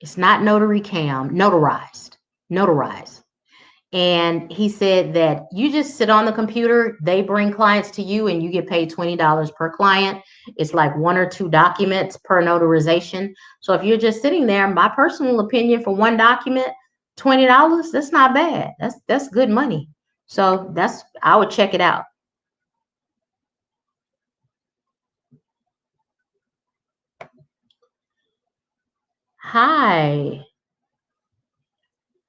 it's not Notary Cam, Notarized. And he said that you just sit on the computer, they bring clients to you, and you get paid $20 per client. It's like 1 or 2 documents per notarization. So if you're just sitting there, my personal opinion, for 1 document, $20, that's not bad. That's good money. So I would check it out. Hi.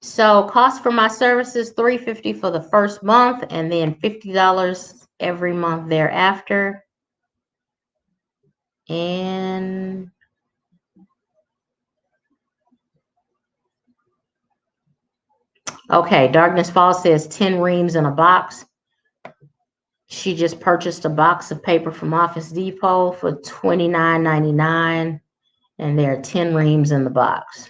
So cost for my services, $350 for the first month, and then $50 every month thereafter. And okay, Darkness Falls says 10 reams in a box. She just purchased a box of paper from Office Depot for $29.99, and there are 10 reams in the box.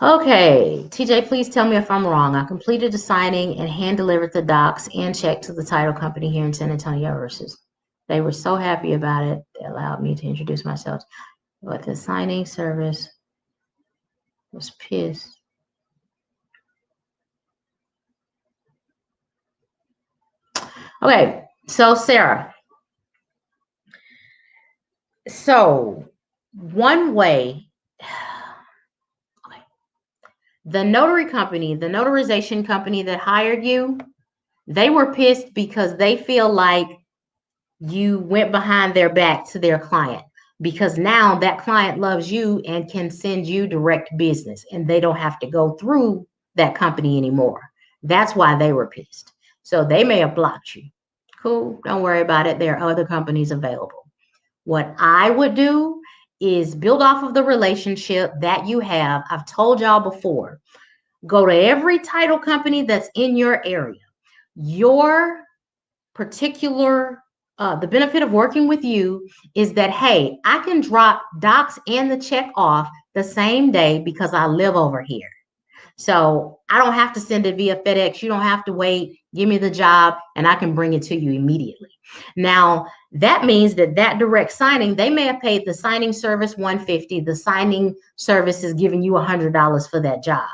Okay, TJ, please tell me if I'm wrong. I completed the signing and hand-delivered the docs and check to the title company here in San Antonio versus. They were so happy about it. They allowed me to introduce myself. But the signing service was pissed. Okay, so Sarah. So one way, the notary company, the notarization company that hired you, they were pissed because they feel like you went behind their back to their client, because now that client loves you and can send you direct business and they don't have to go through that company anymore. That's why they were pissed. So they may have blocked you. Cool. Don't worry about it. There are other companies available. What I would do is build off of the relationship that you have. I've told y'all before, go to every title company that's in your area. Your particular, the benefit of working with you is that, hey, I can drop docs and the check off the same day because I live over here. So I don't have to send it via FedEx. You don't have to wait. Give me the job and I can bring it to you immediately. Now, that means that direct signing, they may have paid the signing service $150. The signing service is giving you $100 for that job.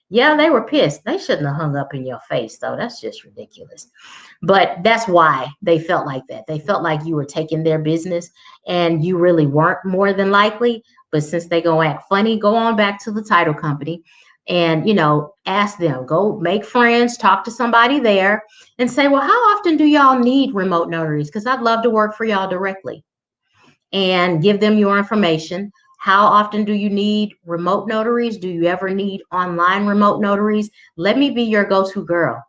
Yeah, they were pissed. They shouldn't have hung up in your face, though. That's just ridiculous. But that's why they felt like that. They felt like you were taking their business and you really weren't, more than likely. But since they go act funny, go on back to the title company and, ask them, go make friends, talk to somebody there and say, well, how often do y'all need remote notaries? Because I'd love to work for y'all directly, and give them your information. How often do you need remote notaries? Do you ever need online remote notaries? Let me be your go-to girl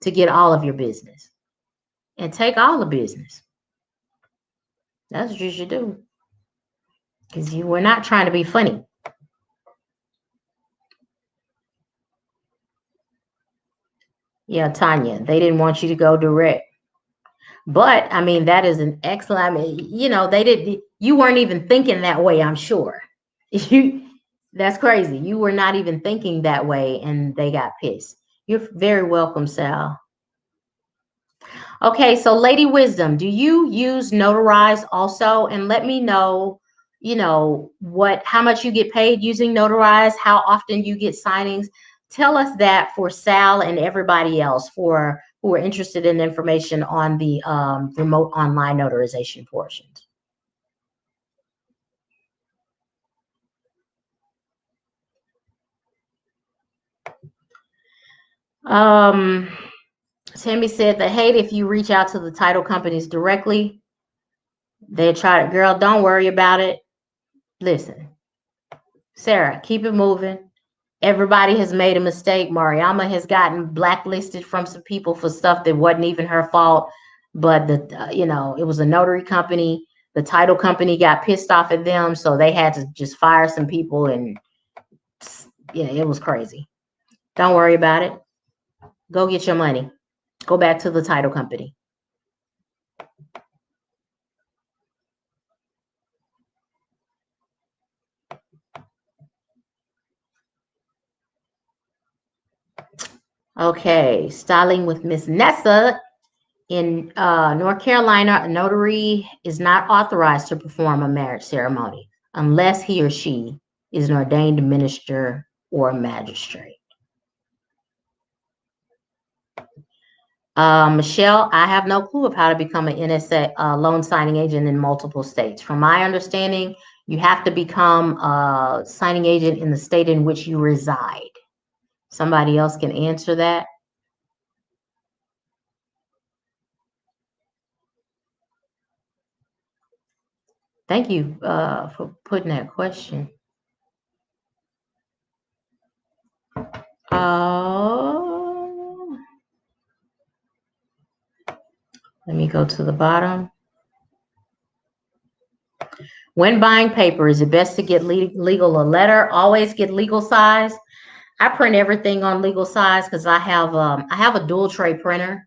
to get all of your business and take all the business. That's what you should do, because you were not trying to be funny. Yeah, Tanya, they didn't want you to go direct. But I mean, that is an excellent, I mean, they didn't, you weren't even thinking that way, I'm sure. That's crazy. You were not even thinking that way and they got pissed. You're very welcome, Sal. Okay, so Lady Wisdom, do you use Notarize also? And let me know, how much you get paid using Notarize, how often you get signings. Tell us that for Sal and everybody else who are interested in information on the remote online notarization portions. Tammy said they hate if you reach out to the title companies directly. They try to, girl, don't worry about it. Listen, Sarah, keep it moving. Everybody has made a mistake. Mariama has gotten blacklisted from some people for stuff that wasn't even her fault. But it was a notary company. The title company got pissed off at them, so they had to just fire some people, and it was crazy. Don't worry about it. Go get your money. Go back to the title company. Okay, styling with Miss Nessa. In North Carolina, a notary is not authorized to perform a marriage ceremony unless he or she is an ordained minister or magistrate. Michelle, I have no clue of how to become an NSA loan signing agent in multiple states. From my understanding, you have to become a signing agent in the state in which you reside. Somebody else can answer that. Thank you for putting that question. Let me go to the bottom. When buying paper, is it best to get legal or letter? Always get legal size. I print everything on legal size because I have a dual tray printer,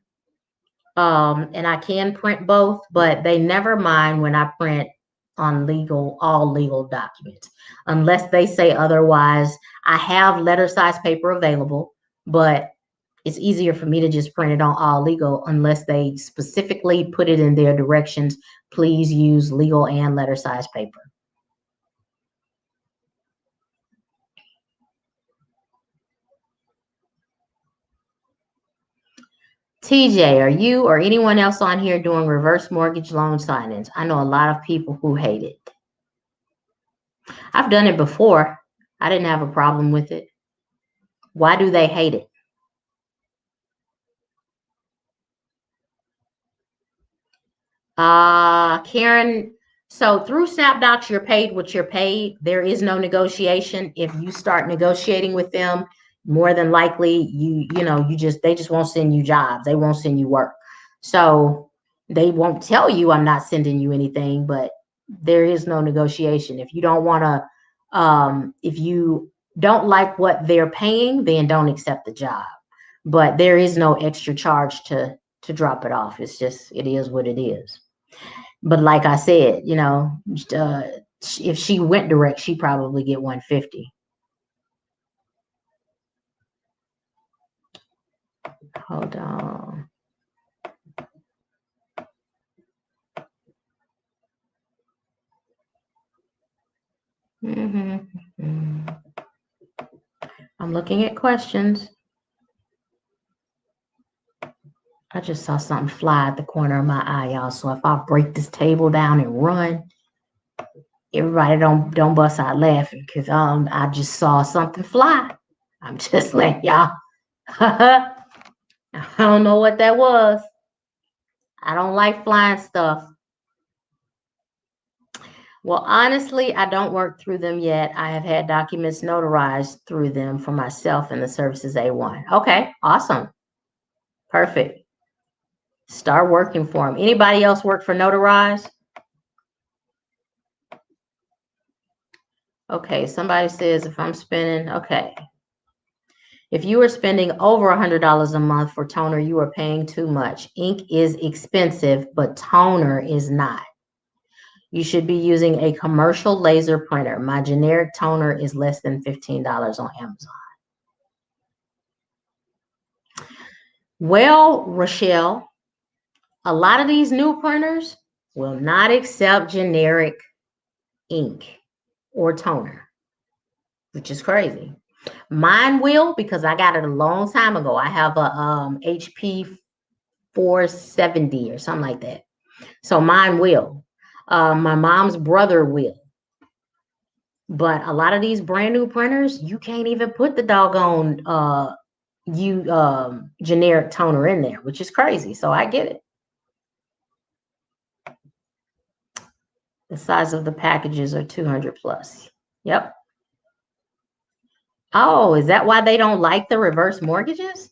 and I can print both, but they never mind when I print on all legal documents, unless they say otherwise. I have letter size paper available, but it's easier for me to just print it on all legal unless they specifically put it in their directions. Please use legal and letter size paper. TJ, are you or anyone else on here doing reverse mortgage loan signings? I know a lot of people who hate it. I've done it before. I didn't have a problem with it. Why do they hate it? Karen, so through SnapDocs, you're paid what you're paid. There is no negotiation. If you start negotiating with them, more than likely they just won't send you jobs. They won't send you work. So they won't tell you I'm not sending you anything, but there is no negotiation. If you don't want to, if you don't like what they're paying, then don't accept the job. But there is no extra charge to drop it off. It's just, it is what it is. But like I said, if she went direct, she'd probably get $150. Hold on. I'm looking at questions. I just saw something fly at the corner of my eye, y'all. So if I break this table down and run, everybody don't bust out laughing because I just saw something fly. I'm just letting y'all. I don't know what that was. I don't like flying stuff. Well, honestly, I don't work through them yet. I have had documents notarized through them for myself and the services A1. Okay, awesome. Perfect. Start working for them. Anybody else work for Notarize? Okay, somebody says if I'm spending, okay. If you are spending over $100 a month for toner, you are paying too much. Ink is expensive, but toner is not. You should be using a commercial laser printer. My generic toner is less than $15 on Amazon. Well, Rochelle, a lot of these new printers will not accept generic ink or toner, which is crazy. Mine will, because I got it a long time ago. I have a HP 470 or something like that. So mine will. My mom's brother will. But a lot of these brand new printers, you can't even put the doggone generic toner in there, which is crazy. So I get it. The size of the packages are 200 plus. Yep. Oh, is that why they don't like the reverse mortgages?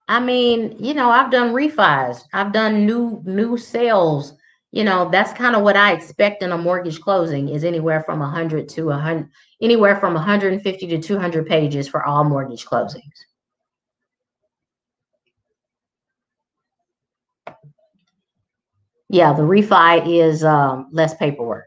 I mean, I've done refis. I've done new sales. That's kind of what I expect in a mortgage closing is anywhere from 100 to 100, anywhere from 150 to 200 pages for all mortgage closings. Yeah, the refi is less paperwork.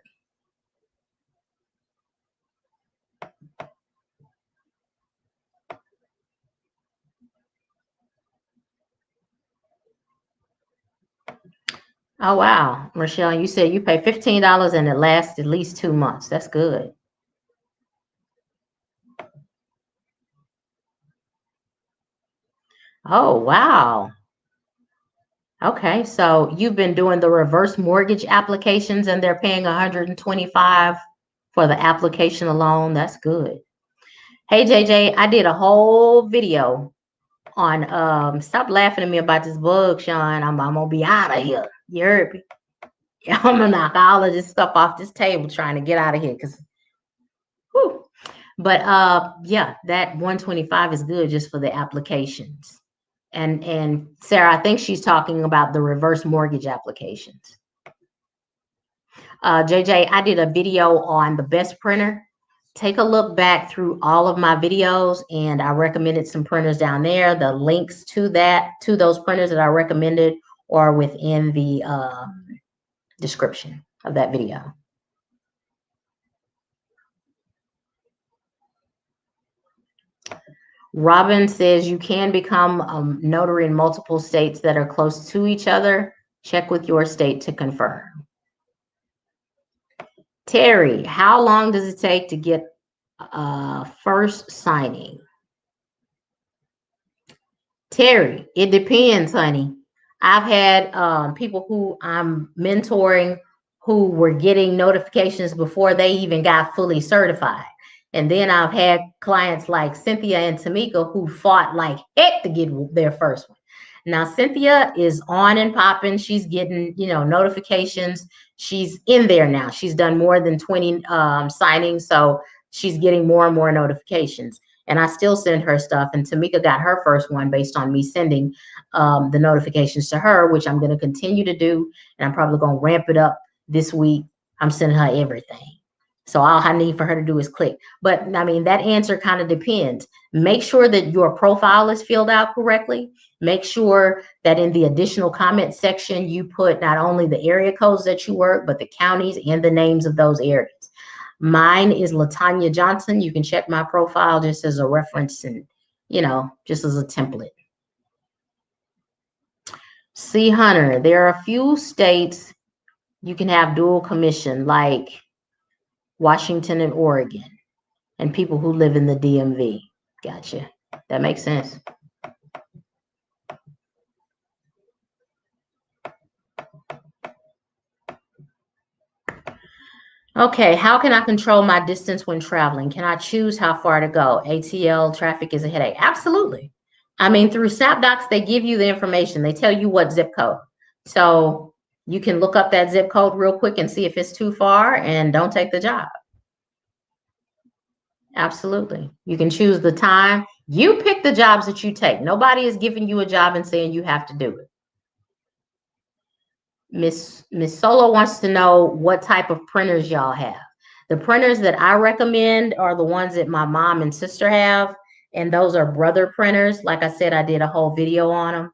Oh, wow. Rochelle, you said you pay $15 and it lasts at least 2 months. That's good. Oh, wow. Okay, so you've been doing the reverse mortgage applications and they're paying $125 for the application alone. That's good. Hey, JJ, I did a whole video on stop laughing at me about this bug, Sean. I'm gonna be out of here. You heard me? I'm gonna knock all of this stuff off this table trying to get out of here because but yeah, that 125 is good just for the applications. And Sarah, I think she's talking about the reverse mortgage applications. JJ, I did a video on the best printer. Take a look back through all of my videos, and I recommended some printers down there. The links to those printers that I recommended are within the description of that video. Robin says you can become a notary in multiple states that are close to each other. Check with your state to confirm. Terry, how long does it take to get first signing? Terry, it depends, honey. I've had people who I'm mentoring who were getting notifications before they even got fully certified. And then I've had clients like Cynthia and Tamika who fought like heck to get their first one. Now, Cynthia is on and popping. She's getting, notifications. She's in there now. She's done more than 20 signings. So she's getting more and more notifications. And I still send her stuff. And Tamika got her first one based on me sending the notifications to her, which I'm going to continue to do. And I'm probably going to ramp it up this week. I'm sending her everything. So all I need for her to do is click. But I mean, that answer kind of depends. Make sure that your profile is filled out correctly. Make sure that in the additional comment section, you put not only the area codes that you work, but the counties and the names of those areas. Mine is Latanya Johnson. You can check my profile just as a reference and just as a template. C. Hunter, there are a few states you can have dual commission, like Washington and Oregon, and people who live in the DMV. Gotcha. That makes sense. Okay, how can I control my distance when traveling? Can I choose how far to go? ATL traffic is a headache. Absolutely. I mean, through SnapDocs, they give you the information. They tell you what zip code. So you can look up that zip code real quick and see if it's too far and don't take the job. Absolutely. You can choose the time. You pick the jobs that you take. Nobody is giving you a job and saying you have to do it. Miss Solo wants to know what type of printers y'all have. The printers that I recommend are the ones that my mom and sister have, and those are brother printers. Like I said, I did a whole video on them.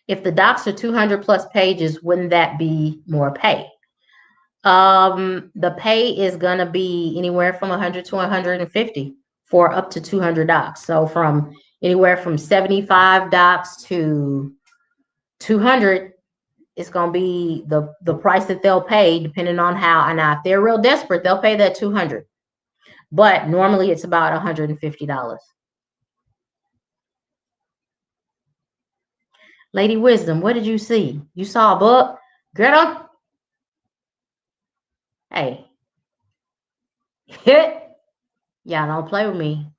If the docs are 200 plus pages, wouldn't that be more pay? The pay is gonna be anywhere from 100 to 150 for up to 200 docs. So from anywhere from 75 docs to 200, it's going to be the price that they'll pay depending on how. And now if they're real desperate, they'll pay that 200. But normally it's about $150. Lady Wisdom, what did you see? You saw a book? Girl, hey. Y'all don't play with me.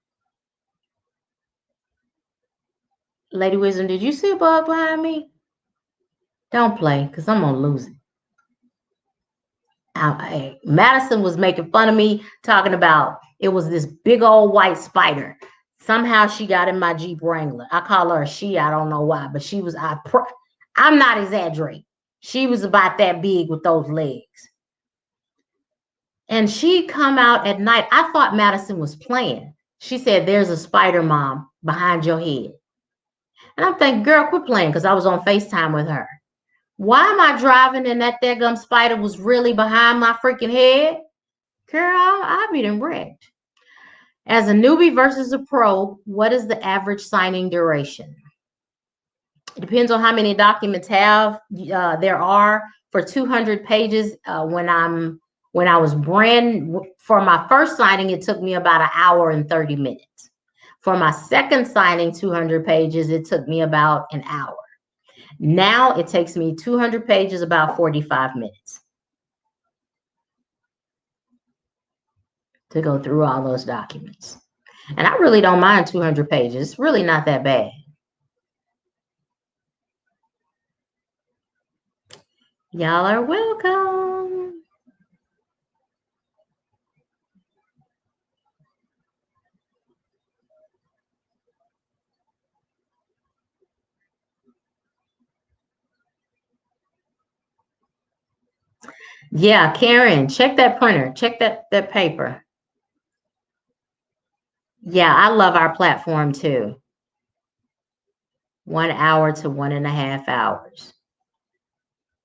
Lady Wisdom, did you see a bug behind me? Don't play, because I'm going to lose it. Hey, Madison was making fun of me, talking about it was this big old white spider. Somehow she got in my Jeep Wrangler. I call her a she. I don't know why, but she was, I'm not exaggerating. She was about that big with those legs. And she come out at night. I thought Madison was playing. She said, there's a spider, Mom, behind your head. And I'm thinking, girl, quit playing, because I was on FaceTime with her. Why am I driving and that daggum spider was really behind my freaking head? Girl, I've been wrecked. As a newbie versus a pro, what is the average signing duration? It depends on how many documents there are. For 200 pages, when I was for my first signing, it took me about an hour and 30 minutes. For my second signing, 200 pages, it took me about an hour. Now it takes me 200 pages, about 45 minutes to go through all those documents. And I really don't mind 200 pages. It's really not that bad. Y'all are welcome. Yeah, Karen, check that printer. Check that paper. Yeah, I love our platform too. 1 hour to 1.5 hours.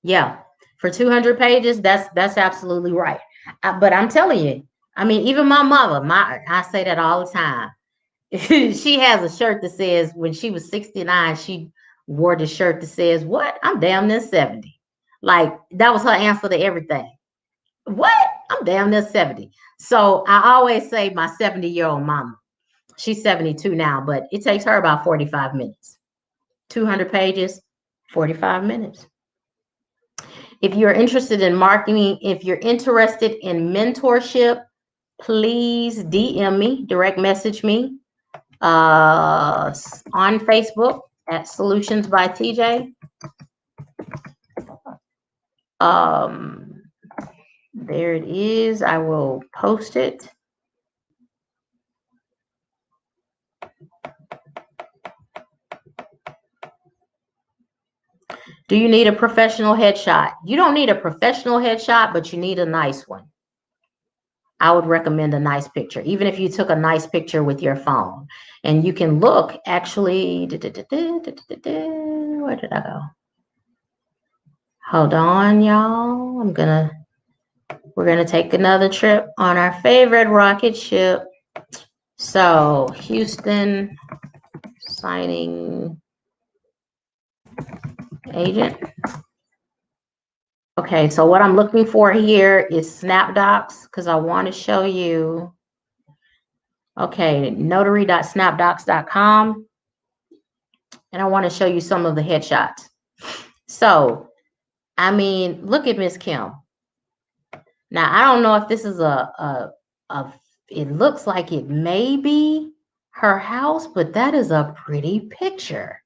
Yeah, for 200 pages, that's absolutely right. But I'm telling you, I mean, even my mother, I say that all the time. She has a shirt that says, when she was 69, she wore the shirt that says, what? I'm damn near 70. Like, that was her answer to everything. What? I'm damn near 70. So I always say my 70-year-old mama. She's 72 now, but it takes her about 45 minutes. 200 pages, 45 minutes. If you're interested in marketing, if you're interested in mentorship, please DM me, direct message me on Facebook at Solutions by TJ. There it is. I will post it. Do you need a professional headshot? You don't need a professional headshot, but you need a nice one. I would recommend a nice picture, even if you took a nice picture with your phone. And you can look, actually, where did I go? Hold on, y'all. We're gonna take another trip on our favorite rocket ship. So Houston signing agent. Okay, so what I'm looking for here is SnapDocs because I want to show you. Okay, notary.snapdocs.com, and I want to show you some of the headshots. So, I mean, look at Miss Kim. Now, I don't know if this is it looks like it may be her house, but that is a pretty picture.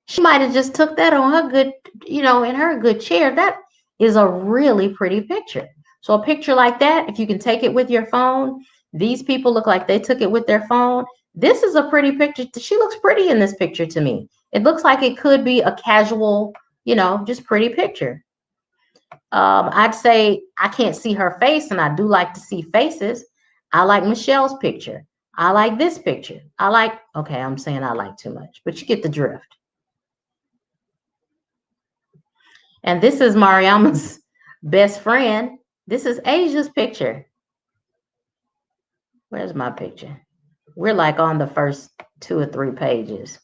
She might have just took that on her good, in her good chair. That is a really pretty picture. So a picture like that, if you can take it with your phone, these people look like they took it with their phone. This is a pretty picture. She looks pretty in this picture to me. It looks like it could be a casual, just pretty picture. I'd say I can't see her face, and I do like to see faces. I like Michelle's picture. I like this picture. Okay, I'm saying I like too much, but you get the drift. And this is Mariama's best friend. This is Asia's picture. Where's my picture? We're like on the first 2 or 3 pages.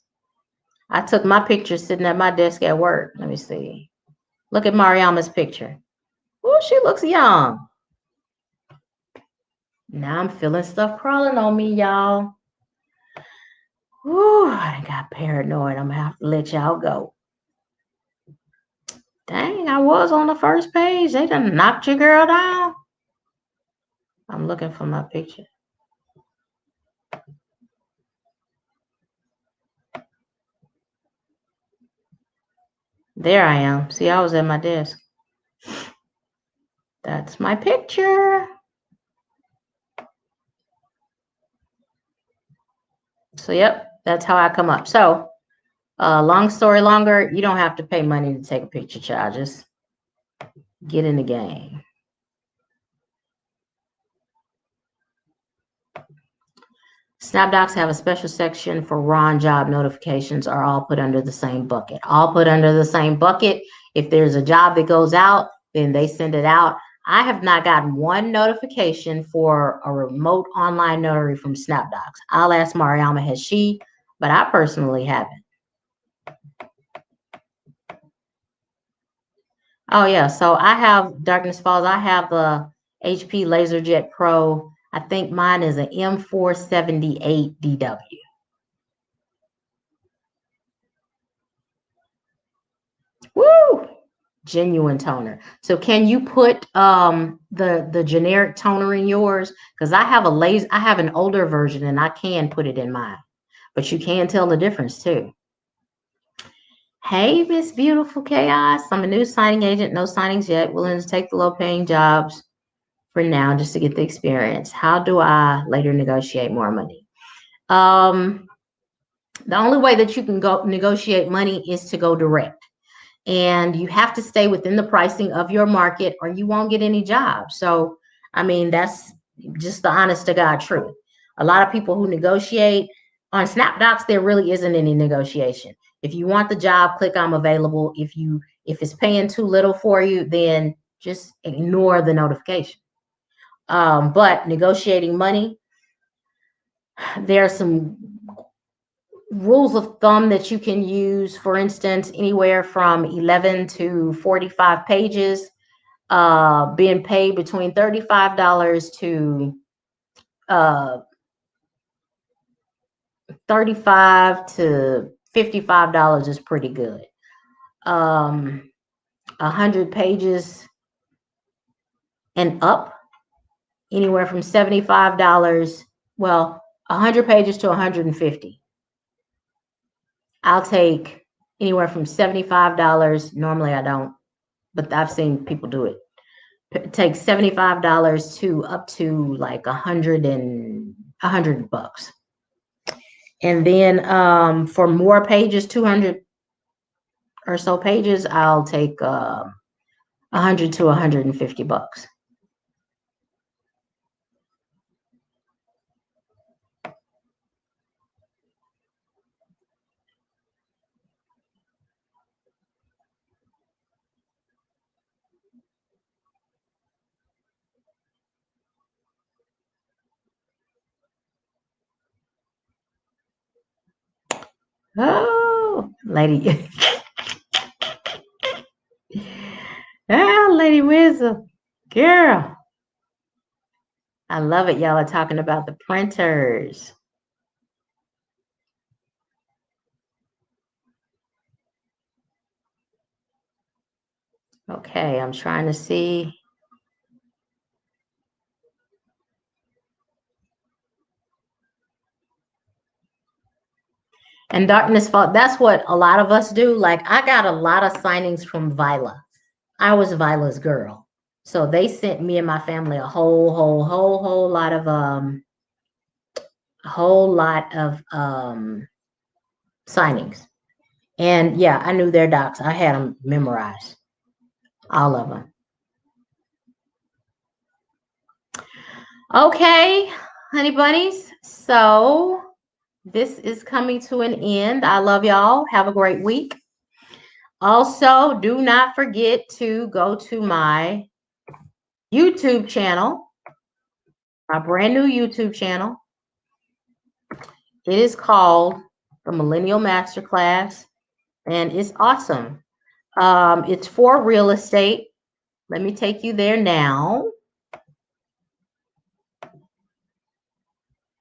I took my picture sitting at my desk at work. Let me see. Look at Mariama's picture. Oh, she looks young. Now I'm feeling stuff crawling on me, y'all. Ooh, I got paranoid. I'm going to have to let y'all go. Dang, I was on the first page. They done knocked your girl down. I'm looking for my picture. There I am. See, I was at my desk. That's my picture. So, yep, that's how I come up. So, long story longer, you don't have to pay money to take a picture, child. Just get in the game. SnapDocs have a special section for RON job notifications are all put under the same bucket. All put under the same bucket. If there's a job that goes out, then they send it out. I have not gotten one notification for a remote online notary from SnapDocs. I'll ask Mariama, has she? But I personally haven't. Oh, yeah. So I have Darkness Falls. I have the HP LaserJet Pro. I think mine is an M478 DW. Woo! Genuine toner. So can you put the generic toner in yours? Because I have an older version and I can put it in mine. But you can tell the difference too. Hey, Miss Beautiful Chaos. I'm a new signing agent, no signings yet, willing to take the low paying jobs for now just to get the experience. How do I later negotiate more money? The only way that you can go negotiate money is to go direct. And you have to stay within the pricing of your market or you won't get any jobs. So, I mean, that's just the honest to God truth. A lot of people who negotiate on SnapDocs, there really isn't any negotiation. If you want the job, click I'm available. If it's paying too little for you, then just ignore the notification. But negotiating money, there are some rules of thumb that you can use. For instance, anywhere from 11 to 45 pages, being paid between $35 to $35 to $55 is pretty good. 100 pages and up, anywhere from $75. Well, 100 pages to 150. I'll take anywhere from $75. Normally I don't, but I've seen people do it. Take $75 to up to like $100 bucks. And then for more pages, 200 or so pages, I'll take 100 to 150 bucks. Oh, lady. Ah, Lady Wisdom. Girl. I love it. Y'all are talking about the printers. Okay, I'm trying to see. And darkness fault. That's what a lot of us do. Like I got a lot of signings from Vila. I was Vila's girl. So they sent me and my family a whole lot of signings. And yeah, I knew their docs. I had them memorized. All of them. Okay, honey bunnies. So this is coming to an end. I love y'all. Have a great week. Also, do not forget to go to my YouTube channel, my brand new YouTube channel. It is called the Millennial Masterclass, and it's awesome. It's for real estate. Let me take you there now.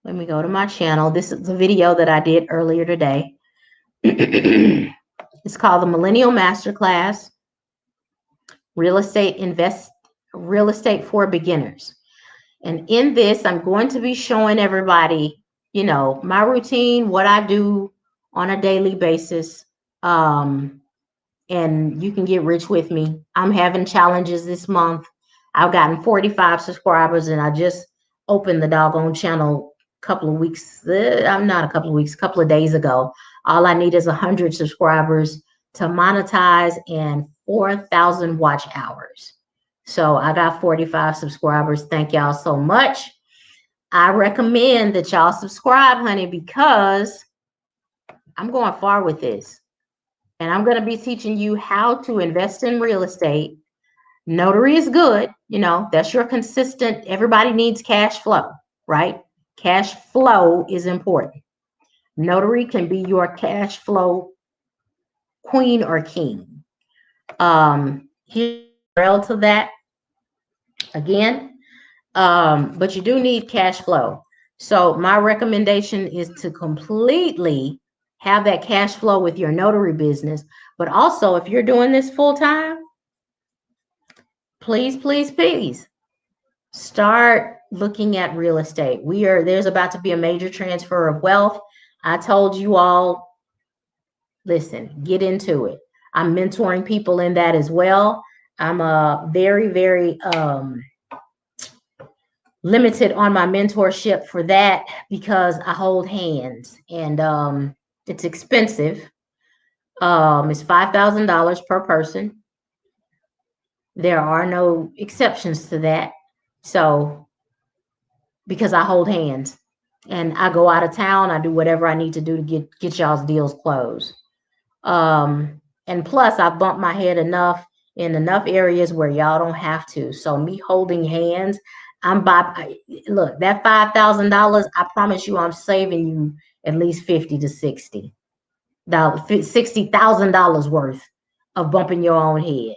Let me go to my channel. This is the video that I did earlier today. It's called the Millennial Masterclass, Real Estate for Beginners. And in this, I'm going to be showing everybody, you know, my routine, what I do on a daily basis. And you can get rich with me. I'm having challenges this month. I've gotten 45 subscribers, and I just opened the doggone channel a couple of weeks. I'm not a couple of weeks, a couple of days ago. All I need is 100 subscribers to monetize and 4,000 watch hours. So I got 45 subscribers. Thank y'all so much. I recommend that y'all subscribe, honey, because I'm going far with this. And I'm going to be teaching you how to invest in real estate. Notary is good. You know, that's your consistent, everybody needs cash flow, right? Cash flow is important. Notary can be your cash flow queen or king. Here's to that again. But you do need cash flow. So my recommendation is to completely have that cash flow with your notary business. But also, if you're doing this full time, please start looking at real estate. There's about to be a major transfer of wealth. I told you all, listen, get into it. I'm mentoring people in that as well. I'm very limited on my mentorship for that because I hold hands, and it's expensive. It's $5,000 per person. There are no exceptions to that. So, because I hold hands and I go out of town, I do whatever I need to do to get y'all's deals closed. And plus, I bump my head enough in enough areas where y'all don't have to. So me holding hands, look, that $5,000, I promise you, I'm saving you at least $50 to $60,000 worth of bumping your own head.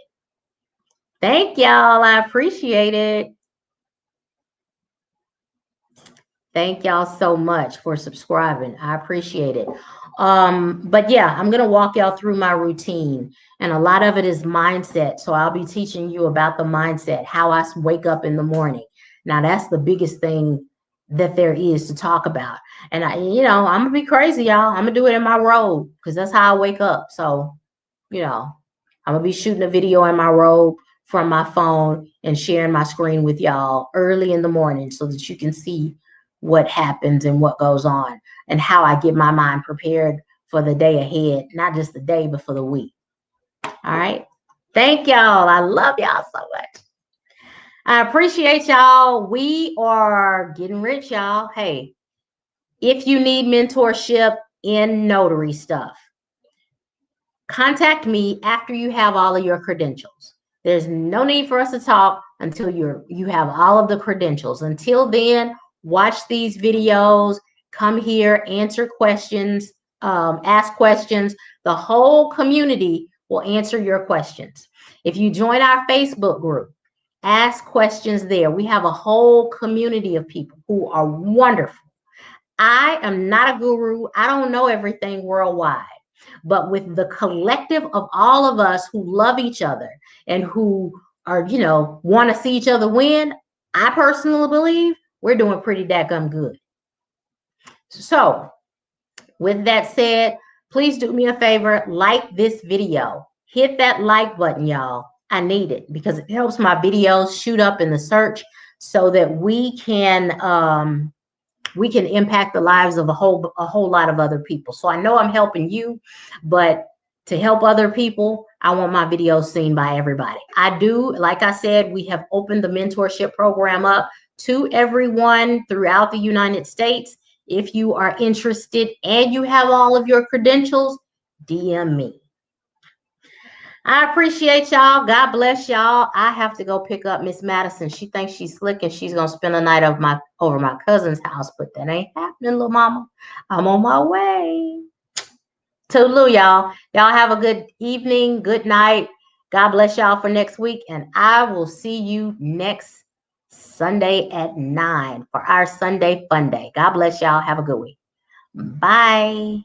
Thank y'all. I appreciate it. Thank y'all so much for subscribing. I appreciate it. But yeah, I'm going to walk y'all through my routine, and a lot of it is mindset. So I'll be teaching you about the mindset, how I wake up in the morning. Now that's the biggest thing that there is to talk about. And I'm going to be crazy, y'all. I'm going to do it in my robe because that's how I wake up. So, I'm going to be shooting a video in my robe from my phone and sharing my screen with y'all early in the morning so that you can see what happens and what goes on and how I get my mind prepared for the day ahead, not just the day, but for the week. All right. Thank y'all. I love y'all so much. I appreciate y'all. We are getting rich, y'all. Hey, if you need mentorship in notary stuff, contact me after you have all of your credentials. There's no need for us to talk until you have all of the credentials. Until then, watch these videos, come here, answer questions, ask questions. The whole community will answer your questions. If you join our Facebook group, ask questions there. We have a whole community of people who are wonderful. I am not a guru. I don't know everything worldwide. But with the collective of all of us who love each other and who are, want to see each other win, I personally believe we're doing pretty dadgum good. So, with that said, please do me a favor, like this video. Hit that like button, y'all. I need it because it helps my videos shoot up in the search so that we can impact the lives of a whole lot of other people. So I know I'm helping you, but to help other people, I want my videos seen by everybody. I do, like I said, we have opened the mentorship program up to everyone throughout the United States. If you are interested and you have all of your credentials, DM me. I appreciate y'all. God bless y'all. I have to go pick up Miss Madison. She thinks she's slick and she's gonna spend the night over my cousin's house, but that ain't happening, little mama. I'm on my way. Toodaloo, y'all. Y'all have a good evening, good night. God bless y'all for next week, and I will see you next Sunday at 9 for our Sunday Fun Day. God bless y'all. Have a good week. Bye.